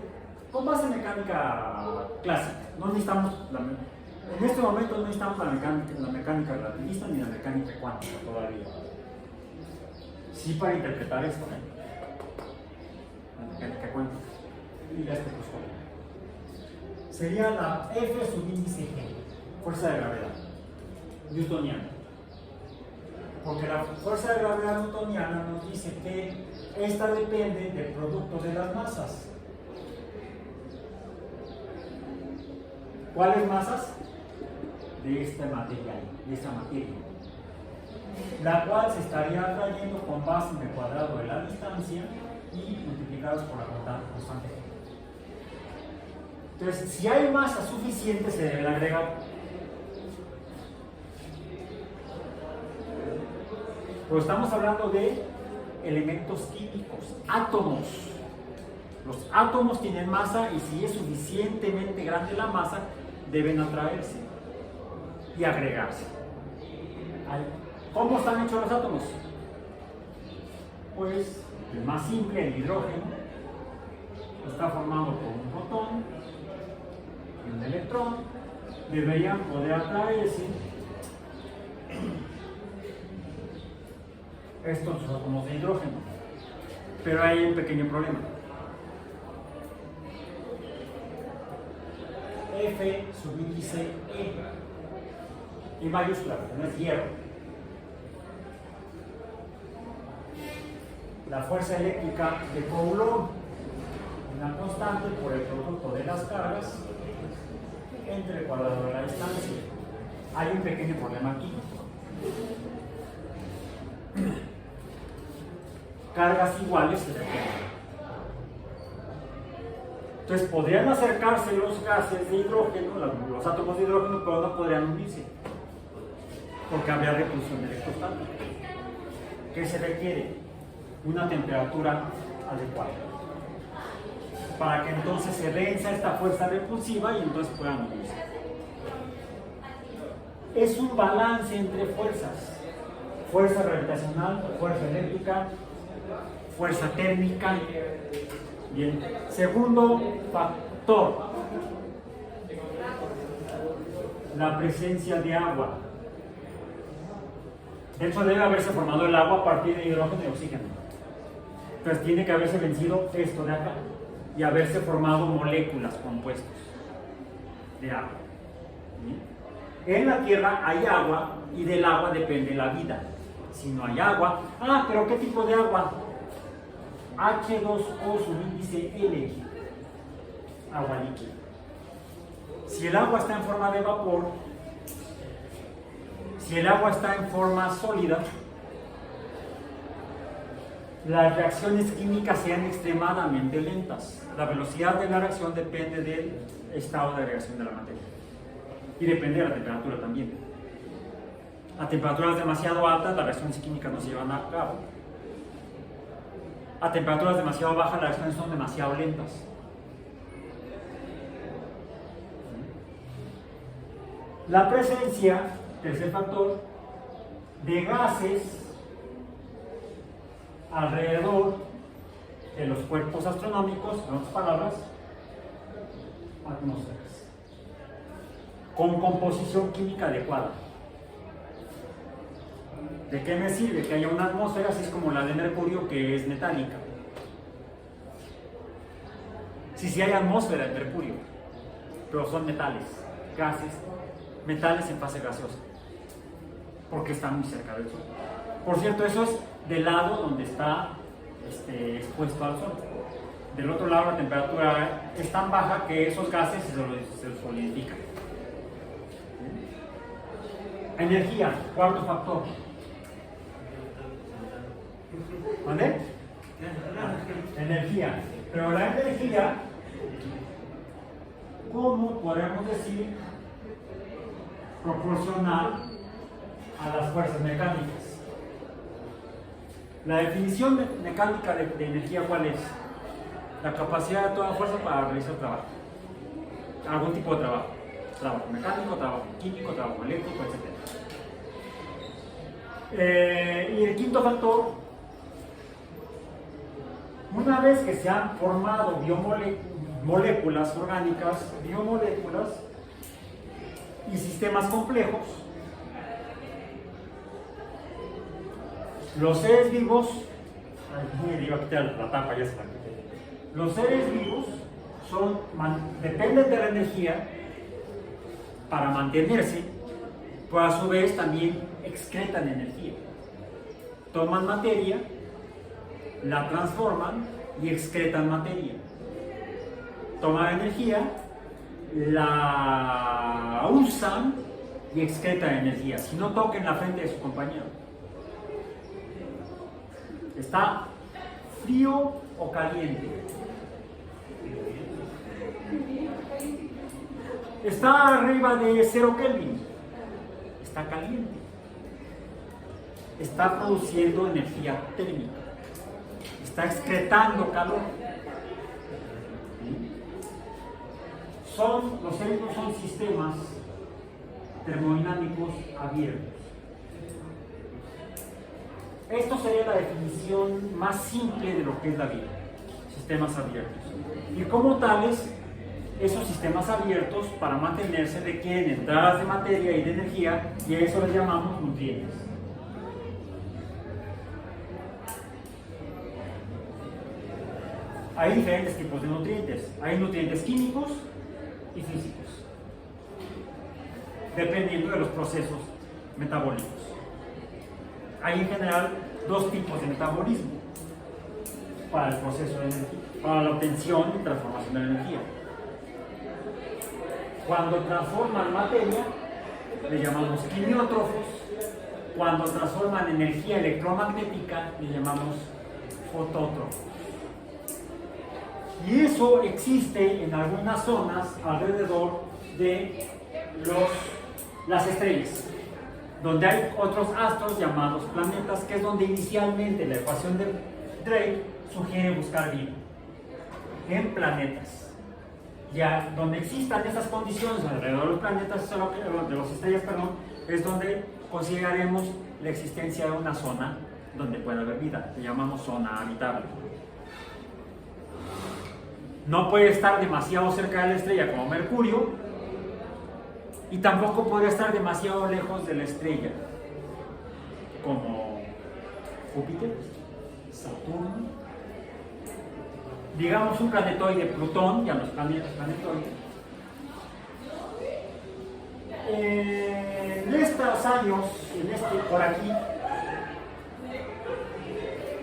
con base en mecánica clásica. No necesitamos, en este momento no necesitamos la mecánica relativista ni la mecánica cuántica todavía. Sí, para interpretar esto, la mecánica cuántica y la espectroscopia. Sería la F subíndice G, fuerza de gravedad newtoniana. Porque la fuerza de gravedad newtoniana nos dice que esta depende del producto de las masas. ¿Cuáles masas? De esta materia, la cual se estaría atrayendo con base en el cuadrado de la distancia y multiplicados por la constante. Entonces, si hay masa suficiente, se debe agregar. Pero estamos hablando de elementos químicos, átomos. Los átomos tienen masa y si es suficientemente grande la masa, deben atraerse y agregarse. ¿Cómo están hechos los átomos? Pues el más simple, el hidrógeno, está formado por un protón y un electrón. Deberían poder atraerse estos átomos de hidrógeno, pero hay un pequeño problema. F subíndice E mayúscula, no es hierro. La fuerza eléctrica de Coulomb, una constante por el producto de las cargas entre el cuadrado de la distancia. Hay un pequeño problema aquí. Cargas iguales se requieren. Entonces podrían acercarse los gases de hidrógeno, los átomos de hidrógeno, pero no podrían unirse, porque habría repulsión electrostática. ¿Qué se requiere? Una temperatura adecuada, para que entonces se venza esta fuerza repulsiva y entonces puedan unirse. Es un balance entre fuerzas: fuerza gravitacional, fuerza eléctrica, fuerza térmica. Bien, segundo factor, la presencia de agua. De hecho, debe haberse formado el agua a partir de hidrógeno y oxígeno. Entonces tiene que haberse vencido esto de acá y haberse formado moléculas compuestos de agua. ¿Bien? En la Tierra hay agua y del agua depende la vida. Si no hay agua, pero ¿qué tipo de agua? H2O subíndice L, agua líquida. Si el agua está en forma de vapor, si el agua está en forma sólida, las reacciones químicas sean extremadamente lentas. La velocidad de la reacción depende del estado de reacción de la materia y depende de la temperatura también. A temperaturas demasiado altas, las reacciones químicas no se llevan a cabo. A temperaturas demasiado bajas, las reacciones son demasiado lentas. La presencia, tercer factor, de gases alrededor de los cuerpos astronómicos, en otras palabras, atmósferas, con composición química adecuada. ¿De qué me sirve que haya una atmósfera si es como la de Mercurio, que es metálica? Si hay atmósfera de Mercurio, pero son metales, gases, metales en fase gaseosa, porque están muy cerca del Sol. Por cierto, eso es del lado donde está expuesto al Sol. Del otro lado la temperatura es tan baja que esos gases se solidifican. Energía, cuarto factor. ¿Vale? Energía. Pero la energía, ¿cómo podemos decir proporcional a las fuerzas mecánicas? La definición mecánica de energía, ¿cuál es? La capacidad de toda fuerza para realizar trabajo. Algún tipo de trabajo. Trabajo mecánico, trabajo químico, trabajo eléctrico, etc. Y el quinto factor, una vez que se han formado moléculas orgánicas, biomoléculas y sistemas complejos, los seres vivos, los seres vivos dependen de la energía para mantenerse, pero a su vez también excretan energía. Toman materia, la transforman y excretan materia. Toman energía, la usan y excretan energía. Si no, toquen la frente de su compañero. ¿Está frío o caliente? Está arriba de 0 Kelvin. Está caliente. Está produciendo energía térmica. Está excretando calor. Los seres son sistemas termodinámicos abiertos. Esto sería la definición más simple de lo que es la vida. Sistemas abiertos. Y como tales, esos sistemas abiertos, para mantenerse, requieren entradas de materia y de energía, y a eso les llamamos nutrientes. Hay diferentes tipos de nutrientes. Hay nutrientes químicos y físicos, dependiendo de los procesos metabólicos. Hay en general dos tipos de metabolismo para el proceso de energía, para la obtención y transformación de la energía. Cuando transforman materia, le llamamos quimiótrofos. Cuando transforman energía electromagnética, le llamamos fotótrofos. Y eso existe en algunas zonas alrededor de las estrellas, donde hay otros astros llamados planetas, que es donde inicialmente la ecuación de Drake sugiere buscar vida, en planetas. Ya donde existan esas condiciones alrededor de los planetas, de las estrellas, es donde consideraremos la existencia de una zona donde puede haber vida, que llamamos zona habitable. No puede estar demasiado cerca de la estrella como Mercurio, y tampoco podría estar demasiado lejos de la estrella como Júpiter, Saturno, digamos un planetoide, Plutón, ya los planetas planetoides. En estos años, por aquí,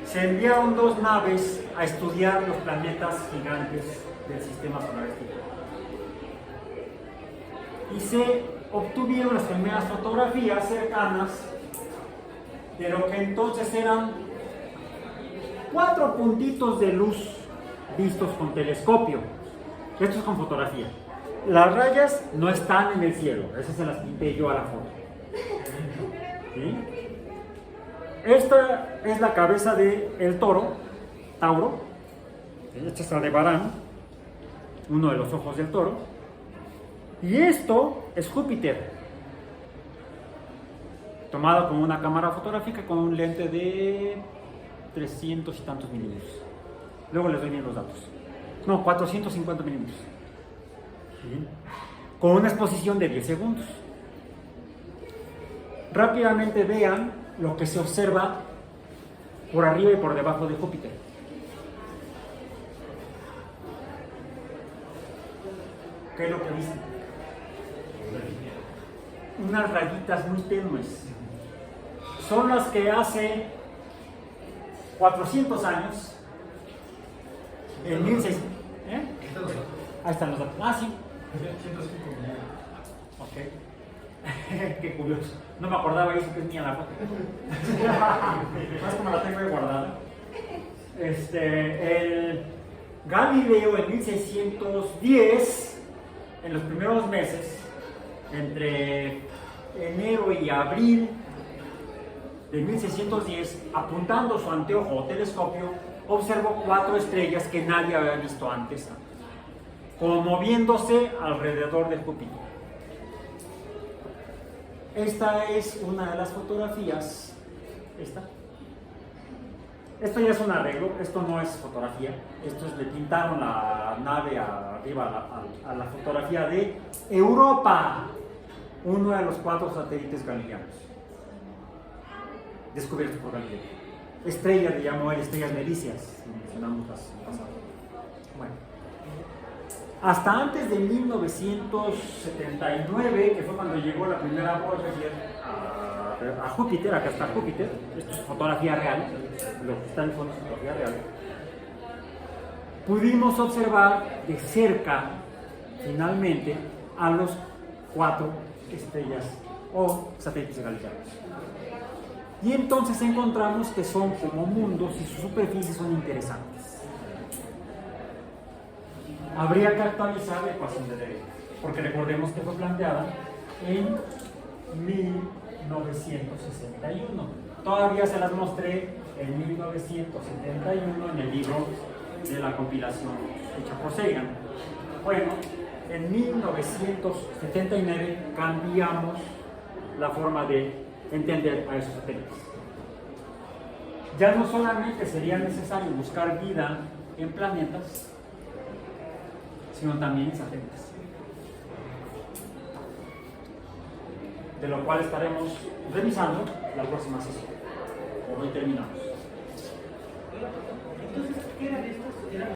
se enviaron 2 naves a estudiar los planetas gigantes del sistema solar exterior. Y se obtuvieron las primeras fotografías cercanas de lo que entonces eran 4 puntitos de luz vistos con telescopio. Esto es con fotografía. Las rayas no están en el cielo, esas se las pinté yo a la foto. ¿Sí? Esta es la cabeza del toro, Tauro. Esta es la de Barán, uno de los ojos del toro. Y esto es Júpiter, tomado con una cámara fotográfica con un lente de 300 y tantos milímetros. Luego les doy bien los datos. No, 450 milímetros. ¿Sí? Con una exposición de 10 segundos. Rápidamente vean lo que se observa por arriba y por debajo de Júpiter. ¿Qué es lo que dicen? Unas rayitas muy tenues. Son las que hace 400 años En 1600. Ahí están los datos. Ah, sí. 105 Ok. Qué curioso. No me acordaba eso que es mía la foto. Más como la tengo ahí guardada. El Galileo en 1610, en los primeros meses, entre enero y abril de 1610, apuntando su anteojo o telescopio, observó 4 estrellas que nadie había visto antes, como moviéndose alrededor de Júpiter. Esta es una de las fotografías. Esto ya es un arreglo, esto no es fotografía, esto es, le pintaron la nave arriba a la fotografía de Europa, uno de los 4 satélites galileanos descubiertos por Galileo. Estrellas le llamó él, estrellas melicias, lo mencionamos las pasadas. Bueno, hasta antes de 1979, que fue cuando llegó la primera Voyager a Júpiter, acá está Júpiter, esto es fotografía real, lo que está en fondo es fotografía real, pudimos observar de cerca, finalmente, a los 4 estrellas o satélites galileanos. Y entonces encontramos que son como mundos y sus superficies son interesantes. Habría que actualizar la ecuación de Drake, porque recordemos que fue planteada en 1961. Todavía se las mostré en 1971 en el libro de la compilación hecha por Sagan. Bueno, en 1979 cambiamos la forma de entender a esos satélites. Ya no solamente sería necesario buscar vida en planetas, sino también en satélites, de lo cual estaremos revisando la próxima sesión. Por hoy terminamos.